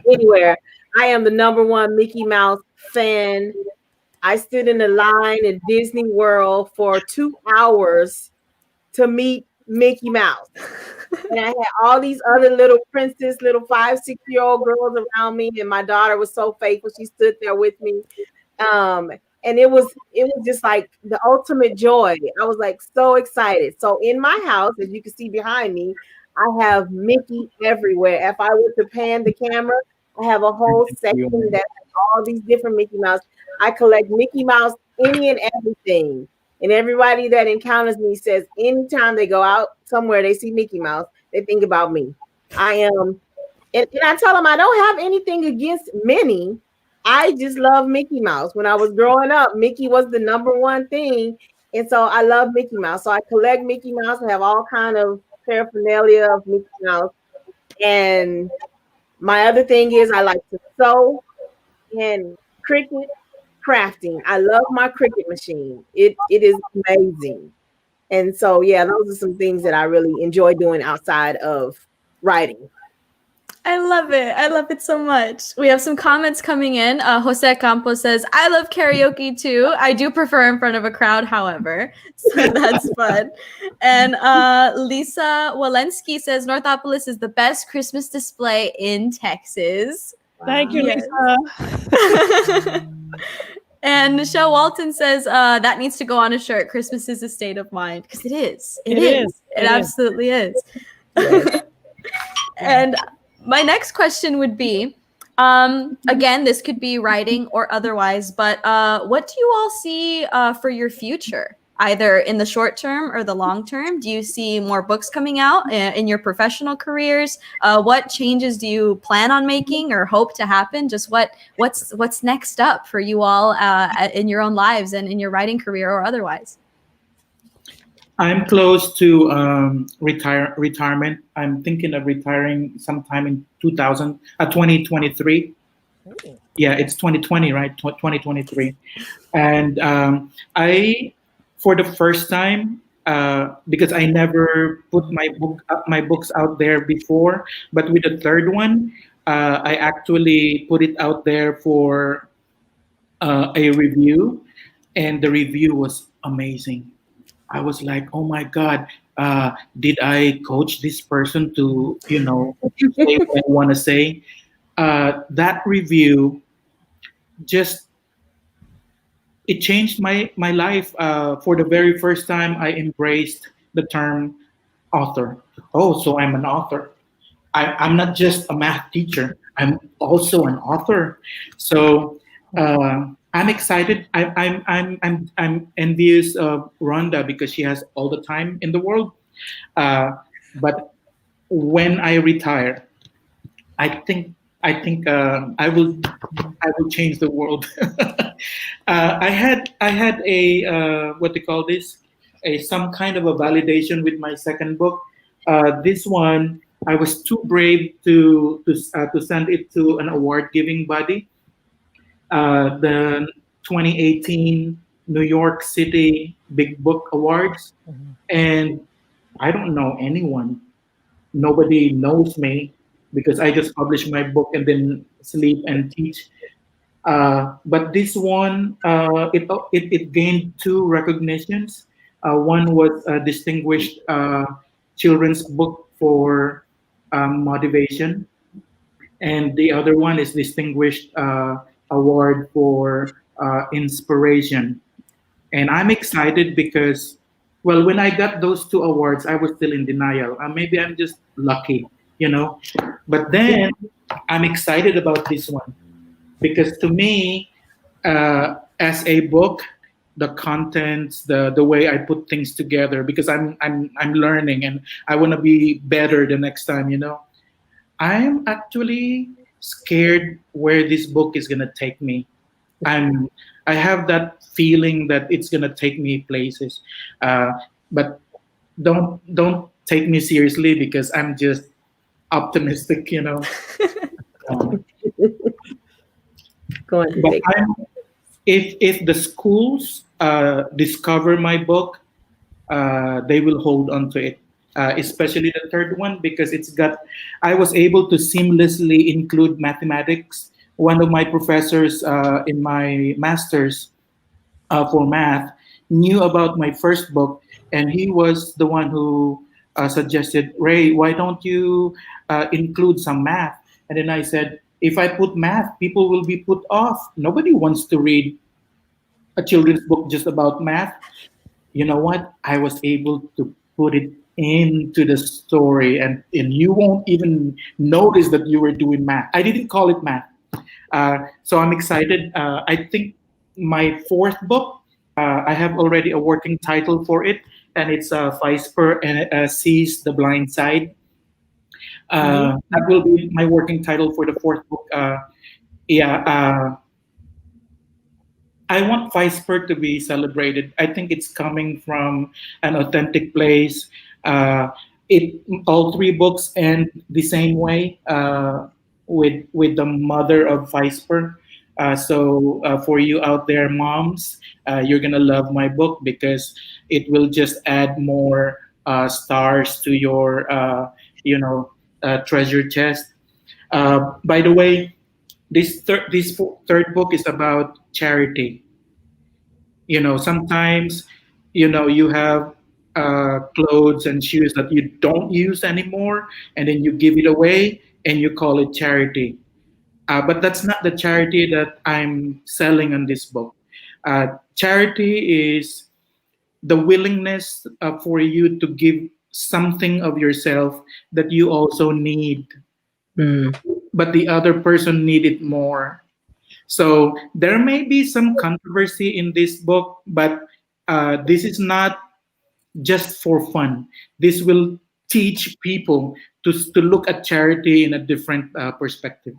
anywhere. I am the #1 Mickey Mouse fan. I stood in the line in Disney World for 2 hours to meet Mickey Mouse. And I had all these other little princess, little 5, 6-year-old girls around me, and my daughter was so faithful. She stood there with me. And it was just like the ultimate joy. I was like so excited. So in my house, as you can see behind me, I have Mickey everywhere. If I were to pan the camera, I have a whole section that has all these different Mickey Mouse. I collect Mickey Mouse, any and everything. And everybody that encounters me says anytime they go out somewhere, they see Mickey Mouse, they think about me. I am, and I tell them I don't have anything against Minnie. I just love Mickey Mouse. When I was growing up, Mickey was the #1 thing. And so I love Mickey Mouse. So I collect Mickey Mouse. I have all kind of paraphernalia of Mickey Mouse. And my other thing is I like to sew and Cricut crafting. I love my Cricut machine. It is amazing. And so, yeah, those are some things that I really enjoy doing outside of writing. I love it. I love it so much. We have some comments coming in. Jose Campos says, I love karaoke too. I do prefer in front of a crowd, however. So that's fun. And Lisa Walensky says, Northopolis is the best Christmas display in Texas. Thank you, Yes. Lisa. And Michelle Walton says, that needs to go on a shirt. Christmas is a state of mind. Because it is. It is. It absolutely is. And my next question would be, again, this could be writing or otherwise, but what do you all see for your future, either in the short term or the long term? Do you see more books coming out in your professional careers? What changes do you plan on making or hope to happen? Just what's next up for you all in your own lives and in your writing career or otherwise? I'm close to retirement. I'm thinking of retiring sometime in 2023. Yeah, it's 2020, right? 2023. And I, for the first time, because I never put my books out there before, but with the third one, I actually put it out there for a review, and the review was amazing. I was like, oh my God, did I coach this person to, say what I want to say? That review it changed my life. For the very first time, I embraced the term author. Oh, so I'm an author. I'm not just a math teacher. I'm also an author. So I'm excited. I'm envious of Rhonda because she has all the time in the world. But when I retire, I think I will change the world. I had a what they call this, some kind of a validation with my second book. This one I was too brave to send it to an award giving body. The 2018 New York City Big Book Awards, and I don't know anyone. Nobody knows me because I just publish my book and then sleep and teach. But this one, it gained two recognitions. One was a distinguished children's book for motivation, and the other one is distinguished award for inspiration. And I'm excited because, well, when I got those two awards, I was still in denial. Maybe I'm just lucky, you know. But then I'm excited about this one because to me, as a book, the contents, the way I put things together, because I'm learning and I want to be better the next time, you know. I'm actually scared where this book is gonna take me. I'm I have that feeling that it's gonna take me places, uh, but don't take me seriously because I'm just optimistic, you know. Um, Going to but take. if the schools discover my book, they will hold on to it. Especially the third one because it's got. I was able to seamlessly include mathematics. One of my professors in my master's for math knew about my first book, and he was the one who suggested, Ray, why don't you include some math? And then I said, if I put math, people will be put off. Nobody wants to read a children's book just about math. You know what? I was able to put it into the story, and you won't even notice that you were doing math. I didn't call it math. So I'm excited. I think my fourth book, I have already a working title for it, and it's Feyesper and Sees the Blind Side. That will be my working title for the fourth book. Yeah, I want Feyesper to be celebrated. I think it's coming from an authentic place. Uh, it all three books end the same way with the mother of Feyesper. So for you out there, moms, you're gonna love my book because it will just add more stars to your treasure chest. By the way, third book is about charity. You know, sometimes, you have clothes and shoes that you don't use anymore, and then you give it away and you call it charity. But that's not the charity that I'm selling on this book. Charity is the willingness for you to give something of yourself that you also need, Mm. but the other person need it more. So there may be some controversy in this book, but this is not just for fun. This will teach people to look at charity in a different perspective.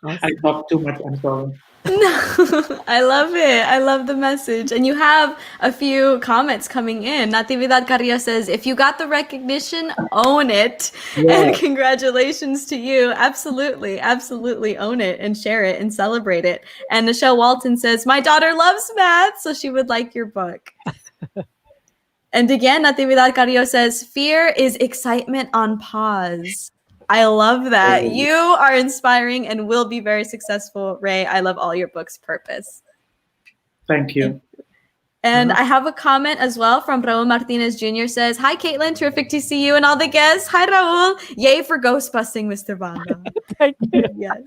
I Awesome. talk too much. I'm sorry. No, I love it. I love the message. And you have a few comments coming in. Natividad Carrillo says, if you got the recognition, own it. And Yeah. congratulations to you. Absolutely, absolutely own it and share it and celebrate it. And Michelle Walton says, my daughter loves math, so she would like your book. And again, Natividad Carrillo says, fear is excitement on pause. I love that. You are inspiring and will be very successful, Ray. I love all your books' purpose. Thank you. And I have a comment as well from Raul Martinez Jr. says, hi, Katelynn. Terrific to see you and all the guests. Hi, Raul. Yay for ghost busting, Mr. Banda. Thank you. Yes.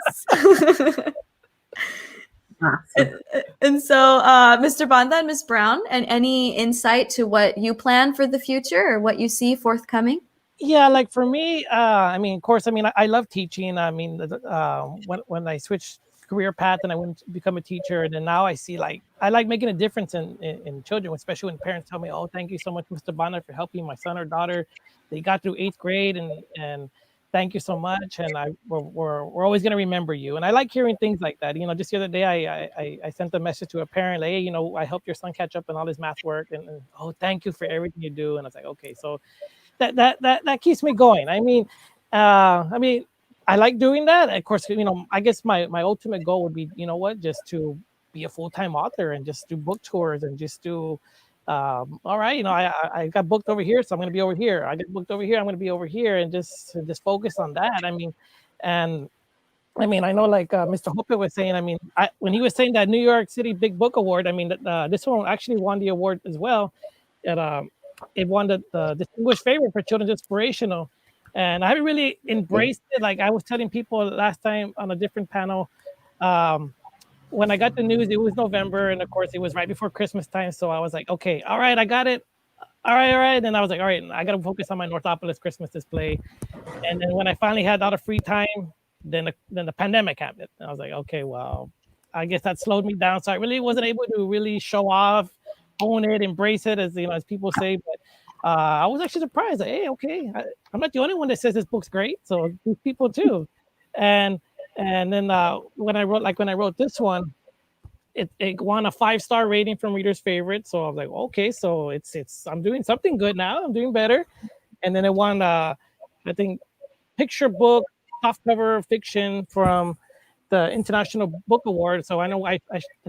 Awesome. And so, Mr. Banda and Ms. Brown, and any insight to what you plan for the future or what you see forthcoming? Yeah, like for me, I mean, of course, I mean, I love teaching. I mean, when I switched career path and I went to become a teacher, and then now I see like I like making a difference in children, especially when parents tell me, "Oh, thank you so much, Mr. Bonner, for helping my son or daughter. They got through 8th grade, and thank you so much. And we're always gonna remember you." And I like hearing things like that. You know, just the other day, I sent a message to a parent, like, "Hey, you know, I helped your son catch up on all his math work, and oh, thank you for everything you do." And I was like, okay, so. That keeps me going. I mean, I like doing that. Of course, you know, I guess my ultimate goal would be, you know what, just to be a full-time author and just do book tours and just do. All right, you know, I got booked over here, so I'm going to be over here. I get booked over here, I'm going to be over here, and just focus on that. I mean, and I mean, I know like Mr. Hoppe was saying, I mean, when he was saying that New York City Big Book Award, I mean, this one actually won the award as well. It won the Distinguished Favorite for Children's Inspirational. And I really embraced it. Like I was telling people last time on a different panel, when I got the news, it was November. And of course, it was right before Christmas time. So I was like, okay, all right, I got it. All right. And I was like, all right, I got to focus on my Northopolis Christmas display. And then when I finally had all the free time, then the pandemic happened. And I was like, okay, well, I guess that slowed me down. So I really wasn't able to really show off, own it, embrace it, as as people say. But I was actually surprised. Like, hey, okay, I'm not the only one that says this book's great. So these people too. And then when I wrote this one, it won a 5-star rating from Reader's Favorite. So I was like, okay, so I'm doing something good now. I'm doing better. And then it won I think picture book softcover fiction from the International Book Award. So I know I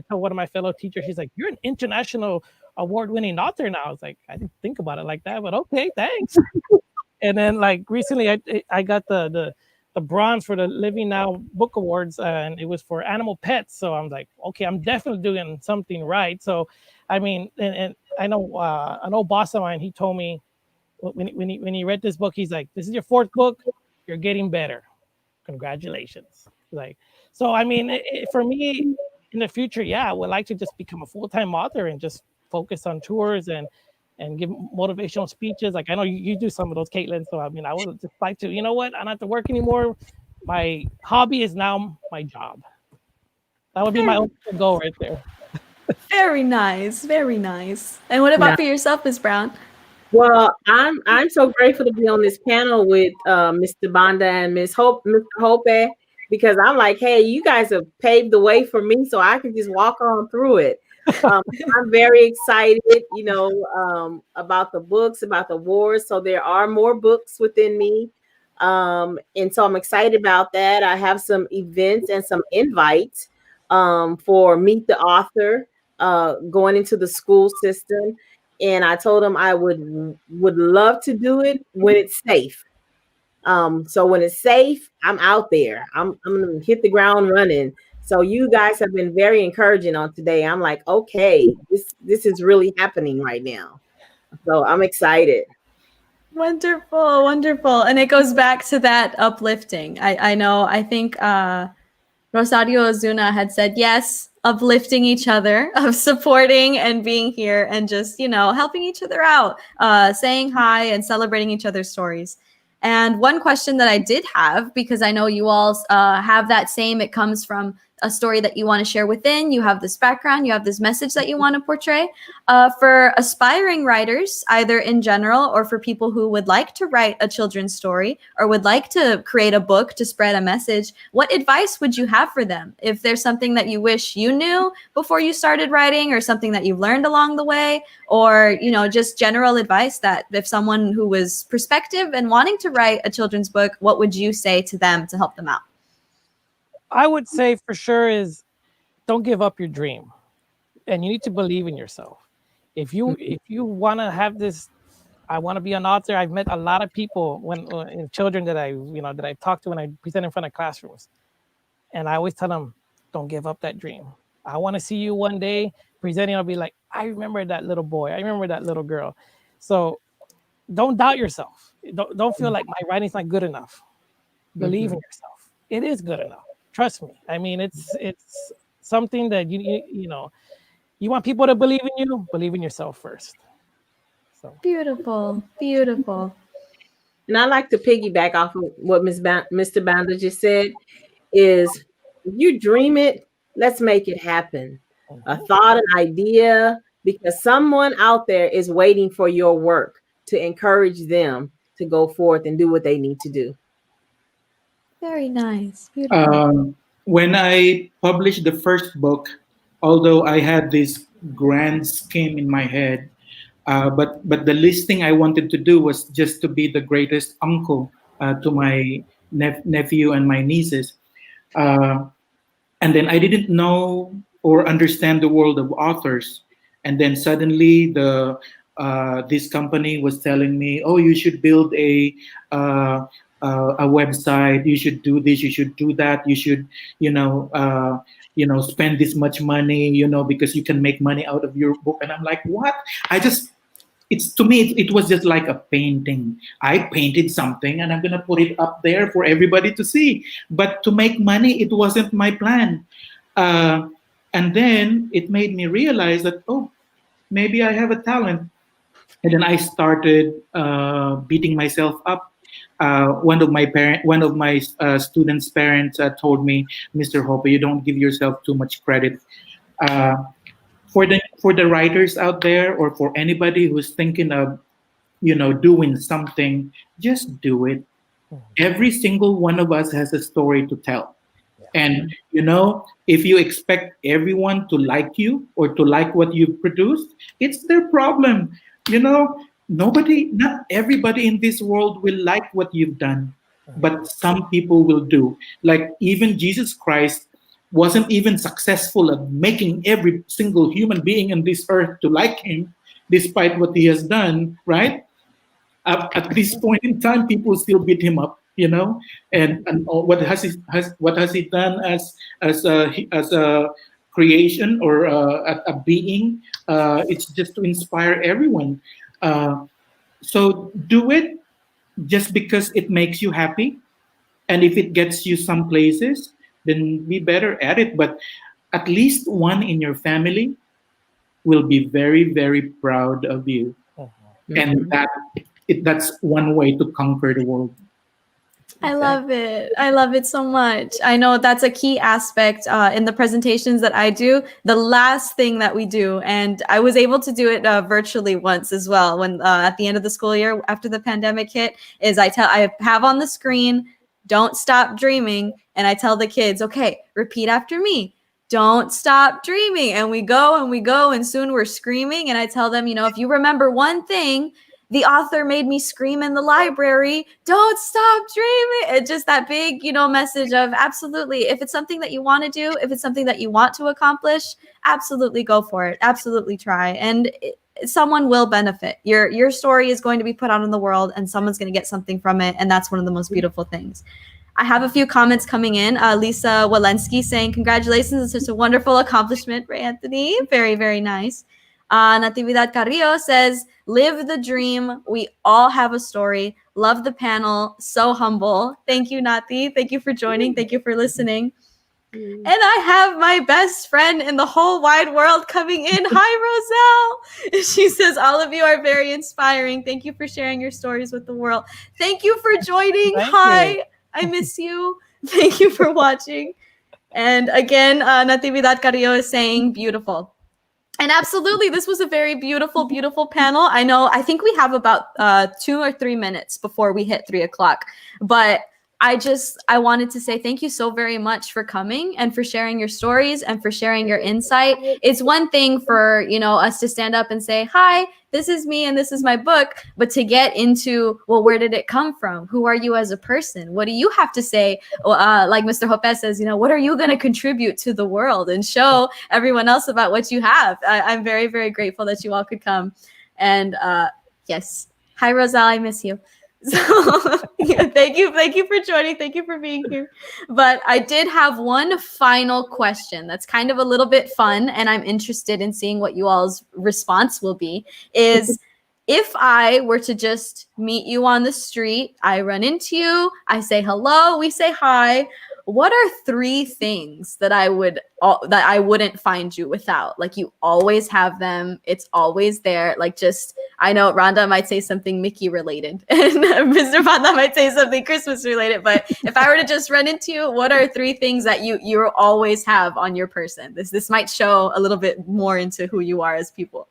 tell one of my fellow teachers, she's like, you're an international award-winning author now. I was like, I didn't think about it like that, but okay, thanks. And then like recently I got the bronze for the Living Now Book Awards, and it was for animal pets. So I'm like, okay, I'm definitely doing something right. So I mean, and I know an old boss of mine, he told me when he read this book, he's like, this is your 4th book, you're getting better. Congratulations. Like, so I mean, for me in the future, I would like to just become a full-time author and just focus on tours and give motivational speeches. Like I know you do some of those, Katelynn. So I mean, I would just like to, you know what, I don't have to work anymore. My hobby is now my job. That would be my ultimate goal right there. Very nice, very nice. And what about for yourself, Ms. Brown? Well, I'm so grateful to be on this panel with Mr. Banda and Mr. Jopé, because I'm like, hey, you guys have paved the way for me, so I can just walk on through it. I'm very excited, about the books, about the awards. So there are more books within me, and so I'm excited about that. I have some events and some invites for Meet the Author going into the school system. And I told them I would love to do it when it's safe. So when it's safe, I'm out there. I'm gonna hit the ground running. So you guys have been very encouraging on today. I'm like, okay, this is really happening right now. So I'm excited. Wonderful, wonderful. And it goes back to that uplifting. I think Rosario Ozuna had said, yes, uplifting each other, of supporting and being here and just, helping each other out, saying hi and celebrating each other's stories. And one question that I did have, because I know you all have that same, it comes from a story that you want to share within, you have this background, you have this message that you want to portray. For aspiring writers, either in general or for people who would like to write a children's story or would like to create a book to spread a message, what advice would you have for them? If there's something that you wish you knew before you started writing, or something that you've learned along the way, or, just general advice that if someone who was prospective and wanting to write a children's book, what would you say to them to help them out? I would say for sure is don't give up your dream, and you need to believe in yourself. If you want to have this, I want to be an author. I've met a lot of people in children that I talked to when I present in front of classrooms, and I always tell them, don't give up that dream. I want to see you one day presenting. I'll be like, I remember that little boy. I remember that little girl. So don't doubt yourself. Don't feel like my writing's not good enough. Believe in yourself. It is good enough. Trust me. I mean, it's something that you want people to believe in you. Believe in yourself first. So Beautiful, beautiful. And I like to piggyback off of what Mr. Banda just said is, if you dream it, let's make it happen. A thought, an idea, because someone out there is waiting for your work to encourage them to go forth and do what they need to do. Very nice. Beautiful. When I published the first book, although I had this grand scheme in my head, but the least thing I wanted to do was just to be the greatest uncle to my nephew and my nieces. And then I didn't know or understand the world of authors. And then suddenly this company was telling me, oh, you should build a a website. You should do this. You should do that. You should, spend this much money, because you can make money out of your book. And I'm like, what? It's to me, it was just like a painting. I painted something and I'm gonna put it up there for everybody to see. But to make money, it wasn't my plan. And then it made me realize that, oh, maybe I have a talent. And then I started beating myself up. One of my students' parents told me, "Mr. Jopé, you don't give yourself too much credit." For the writers out there, or for anybody who's thinking of, doing something, just do it. Every single one of us has a story to tell. And if you expect everyone to like you or to like what you've produced, it's their problem. Not everybody in this world will like what you've done, but some people will do. Like even Jesus Christ wasn't even successful at making every single human being on this earth to like him, despite what he has done, right? At this point in time, people still beat him up, And what has he done as a creation or a being? It's just to inspire everyone. So do it just because it makes you happy, and if it gets you some places, then be better at it. But at least one in your family will be very, very proud of you, and that's one way to conquer the world. I love it. I love it so much. I know that's a key aspect in the presentations that I do. The last thing that we do, and I was able to do it virtually once as well, when at the end of the school year after the pandemic hit, is I have on the screen, "Don't stop dreaming," and I tell the kids, "Okay, repeat after me. Don't stop dreaming." And we go, and soon we're screaming. And I tell them, if you remember one thing, the author made me scream in the library, "Don't stop dreaming." It's just that big, message of absolutely. If it's something that you want to do, if it's something that you want to accomplish, absolutely go for it. Absolutely try. And someone will benefit. Your story is going to be put out in the world, and someone's going to get something from it. And that's one of the most beautiful things. I have a few comments coming in. Lisa Walensky saying, "Congratulations, it's such a wonderful accomplishment, Ray Anthony." Very, very nice. Natividad Carrillo says, "Live the dream. We all have a story. Love the panel. So humble." Thank you, Nati. Thank you for joining. Thank you for listening. And I have my best friend in the whole wide world coming in. Hi, Roselle. She says, "All of you are very inspiring. Thank you for sharing your stories with the world." Thank you for joining. Hi. I miss you. Thank you for watching. And again, Natividad Carrillo is saying, "Beautiful." And absolutely, this was a very beautiful, beautiful panel. I think we have about 2 or 3 minutes before we hit 3:00. But I wanted to say thank you so very much for coming and for sharing your stories and for sharing your insight. It's one thing for, us to stand up and say, "Hi, this is me and this is my book," but to get into, well, where did it come from? Who are you as a person? What do you have to say? Like Mr. Jopé says, what are you going to contribute to the world and show everyone else about what you have? I'm very, very grateful that you all could come. And yes, hi, Roselle, I miss you. So thank you for joining. Thank you for being here. But I did have one final question that's kind of a little bit fun, and I'm interested in seeing what you all's response will be. Is if I were to just meet you on the street, I run into you, I say hello, we say hi. What are 3 things that I wouldn't find you without? Like, you always have them. It's always there. Like, just, I know Rhonda might say something Mickey related and Mr. Banda might say something Christmas related. But if I were to just run into you, what are 3 things that you always have on your person? This might show a little bit more into who you are as people.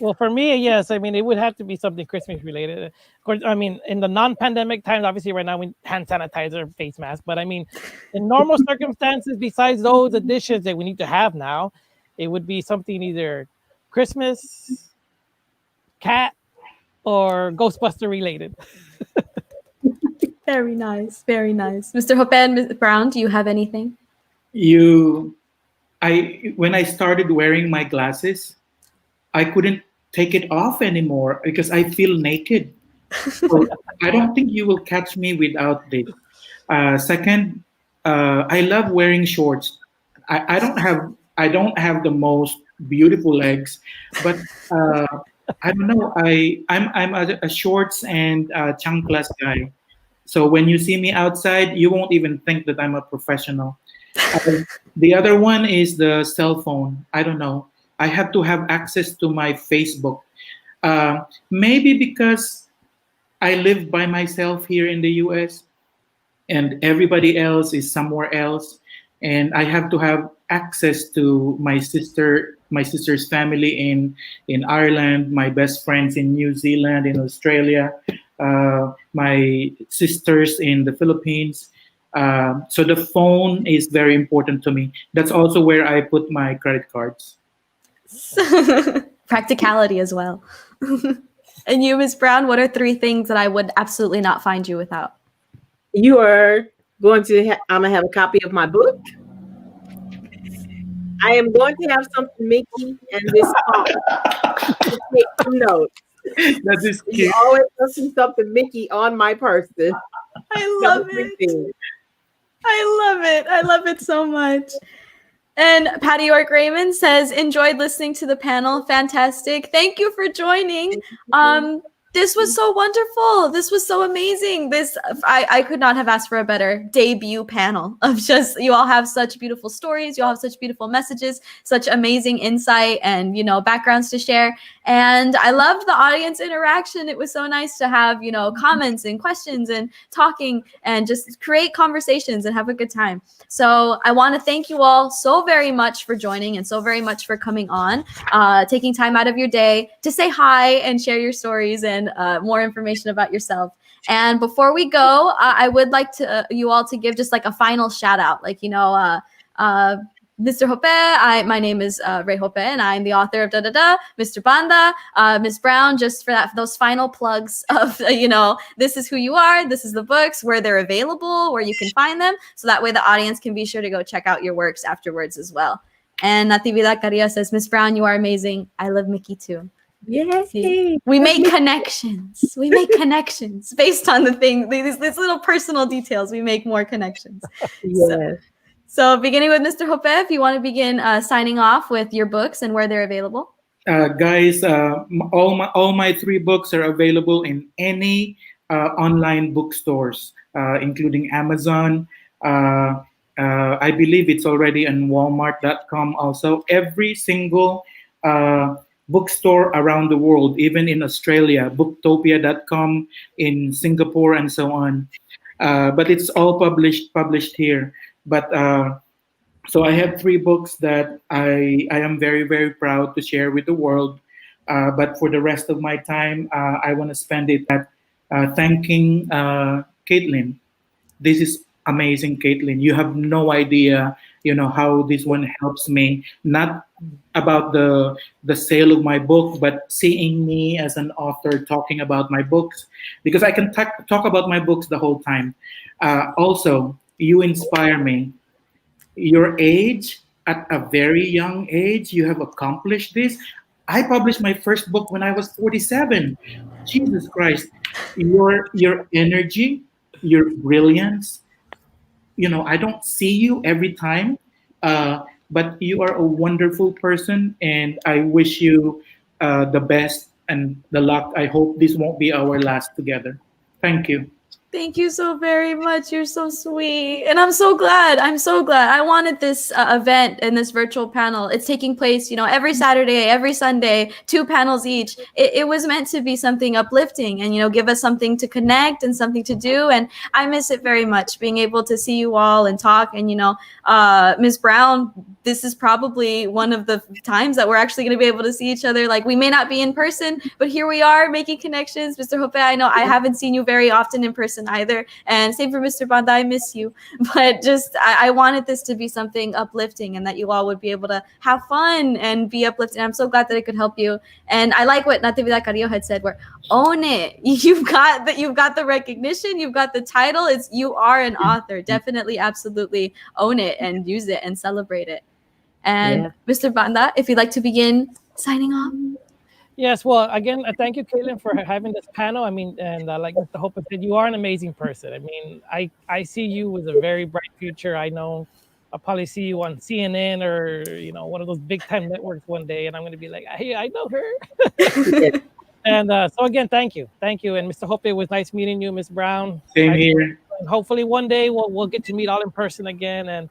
Well, for me, yes. I mean, it would have to be something Christmas related. Of course, I mean, in the non-pandemic times, obviously right now we hand sanitizer, face mask. But I mean, in normal circumstances, besides those additions that we need to have now, it would be something either Christmas, cat, or Ghostbuster related. Very nice. Very nice. Mr. Jopé and Ms. Brown, do you have anything? When I started wearing my glasses, I couldn't take it off anymore because I feel naked. So I don't think you will catch me without this. Second, I love wearing shorts. I don't have the most beautiful legs, but I don't know. I'm a shorts and chanclas guy. So when you see me outside, you won't even think that I'm a professional. Uh, the other one is the cell phone. I don't know. I have to have access to my Facebook. Maybe because I live by myself here in the US and everybody else is somewhere else, and I have to have access to my sister's family in Ireland, my best friends in New Zealand, in Australia, my sisters in the Philippines. So the phone is very important to me. That's also where I put my credit cards. Practicality as well. And you, Ms. Brown, what are 3 things that I would absolutely not find you without? You are going to, I'm going to have a copy of my book. I am going to have something Mickey and this phone to take some notes. That is You cute. always will see something Mickey on my person. I love it. I love it so much. And Patty York Raymond says, enjoyed listening to the panel. Fantastic. Thank you for joining. This was so wonderful. This was so amazing. I could not have asked for a better debut panel of just, you all have such beautiful stories. You all have such beautiful messages, such amazing insight and, backgrounds to share. And I loved the audience interaction. It was so nice to have, comments and questions and talking and just create conversations and have a good time. So I want to thank you all so very much for joining and so very much for coming on, taking time out of your day to say hi and share your stories and more information about yourself. And before we go, I would like to you all to give just like a final shout out, like, Mr. Jopé, my name is Rey Jopé, and I'm the author of Mr. Banda, Ms. Brown, just for those final plugs of, this is who you are, this is the books, where they're available, where you can find them, so that way the audience can be sure to go check out your works afterwards as well. And Natividad Carrillo says, Ms. Brown, you are amazing. I love Mickey too. Yay. We make connections. We make connections based on the thing, these little personal details. We make more connections. Yes. So beginning with Mr. Jopé, if you want to begin signing off with your books and where they're available. Guys, all my 3 books are available in any online bookstores, including Amazon. I believe it's already on Walmart.com also. Every single bookstore around the world, even in Australia, Booktopia.com in Singapore and so on. But it's all published here. But so I have 3 books that I am very, very proud to share with the world. But for the rest of my time, I want to spend it at thanking Katelynn. This is amazing, Katelynn. You have no idea, how this one helps me. Not about the sale of my book, but seeing me as an author talking about my books, because I can talk about my books the whole time. Also, you inspire me. Your age, at a very young age, you have accomplished this. I published my first book when I was 47. Jesus Christ. Your energy, your brilliance, I don't see you every time, but you are a wonderful person, and I wish you the best and the luck. I hope this won't be our last together. Thank you. Thank you so very much. You're so sweet. And I'm so glad. I wanted this event and this virtual panel. It's taking place, every Saturday, every Sunday, 2 panels each. It was meant to be something uplifting and, give us something to connect and something to do. And I miss it very much, being able to see you all and talk. And, Ms. Brown, this is probably one of the times that we're actually going to be able to see each other. Like, we may not be in person, but here we are making connections. Mr. Jopé, I know I haven't seen you very often in person either, and same for Mr. Banda. I miss you, but just I wanted this to be something uplifting and that you all would be able to have fun and be uplifted. I'm so glad that it could help you. And I like what Natividad Carrillo had said, where own it. You've got the recognition, you've got the title. You are an author. Definitely, absolutely own it and use it and celebrate it. And Mr. Banda, if you'd like to begin signing off. Yes, well, again, thank you, Katelynn, for having this panel. I mean, and like Mr. Hope said, you are an amazing person. I mean, I see you with a very bright future. I know I'll probably see you on CNN or one of those big time networks one day, and I'm going to be like, hey, I know her. And so again, thank you, and Mr. Hope, it was nice meeting you, Miss Brown. Same Nice here. and hopefully one day we'll get to meet all in person again.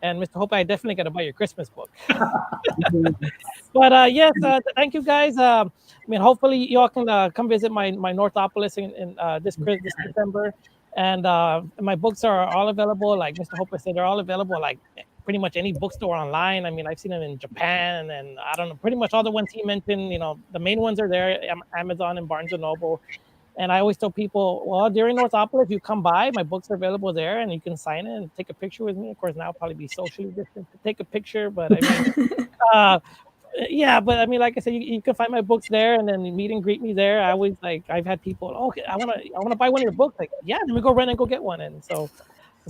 And Mr. Hope, I definitely got to buy your Christmas book. But yes, thank you guys. I mean, hopefully y'all can come visit my Northopolis in this December. And my books are all available. Like Mr. Hope said, they're all available like pretty much any bookstore online. I mean, I've seen them in Japan, and I don't know, pretty much all the ones he mentioned. The main ones are there, Amazon and Barnes and Noble. And I always tell people, well, during Northopolis, if you come by, my books are available there, and you can sign it and take a picture with me. Of course, now I'll probably be socially distant to take a picture, but I mean, yeah, but I mean, like I said, you can find my books there, and then meet and greet me there. I always I've had people, oh, okay, I wanna buy one of your books. Like, yeah, then we go run and go get one. And so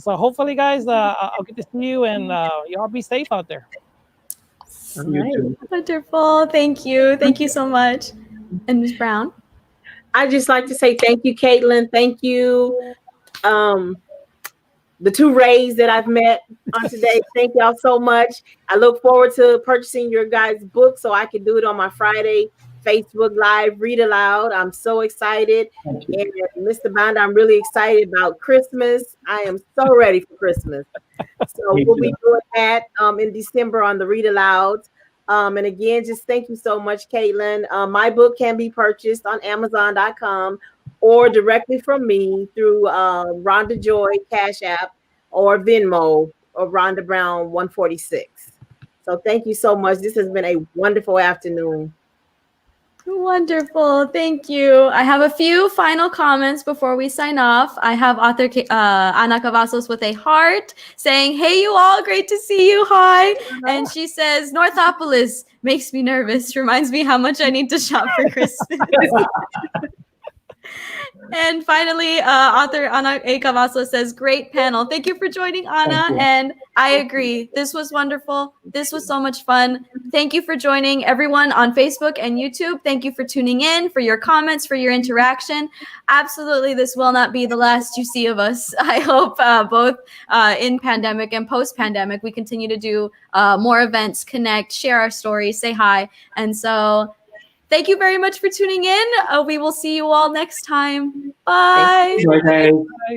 hopefully, guys, I'll get to see you, and y'all be safe out there. All right. Wonderful. Thank you so much. And Ms. Brown. I'd just like to say thank you, Katelynn. Thank you. The two Reys that I've met on today. Thank y'all so much. I look forward to purchasing your guys' book so I can do it on my Friday Facebook Live read aloud. I'm so excited. And Mr. Banda, I'm really excited about Christmas. I am so ready for Christmas. So we'll be doing that in December on the read aloud. And again, just thank you so much, Katelynn. My book can be purchased on Amazon.com or directly from me through Rhonda Joy Cash App or Venmo or Rhonda Brown 146. So thank you so much. This has been a wonderful afternoon. Wonderful. Thank you. I have a few final comments before we sign off. I have author Ana Cavazos with a heart saying, hey, you all, great to see you. Hi. And she says, Northopolis makes me nervous. Reminds me how much I need to shop for Christmas. And finally, author Ana A. Cavazos says, great panel. Thank you for joining, Ana. And I agree. This was wonderful. This was so much fun. Thank you for joining everyone on Facebook and YouTube. Thank you for tuning in, for your comments, for your interaction. Absolutely, this will not be the last you see of us. I hope both in pandemic and post-pandemic, we continue to do more events, connect, share our stories, say hi. And so thank you very much for tuning in. We will see you all next time. Bye. Bye, guys.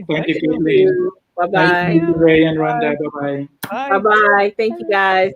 Thank you, Katelynn. Bye-bye. Thank you, Rey and Rhonda. Bye-bye. Bye-bye. Thank you, guys.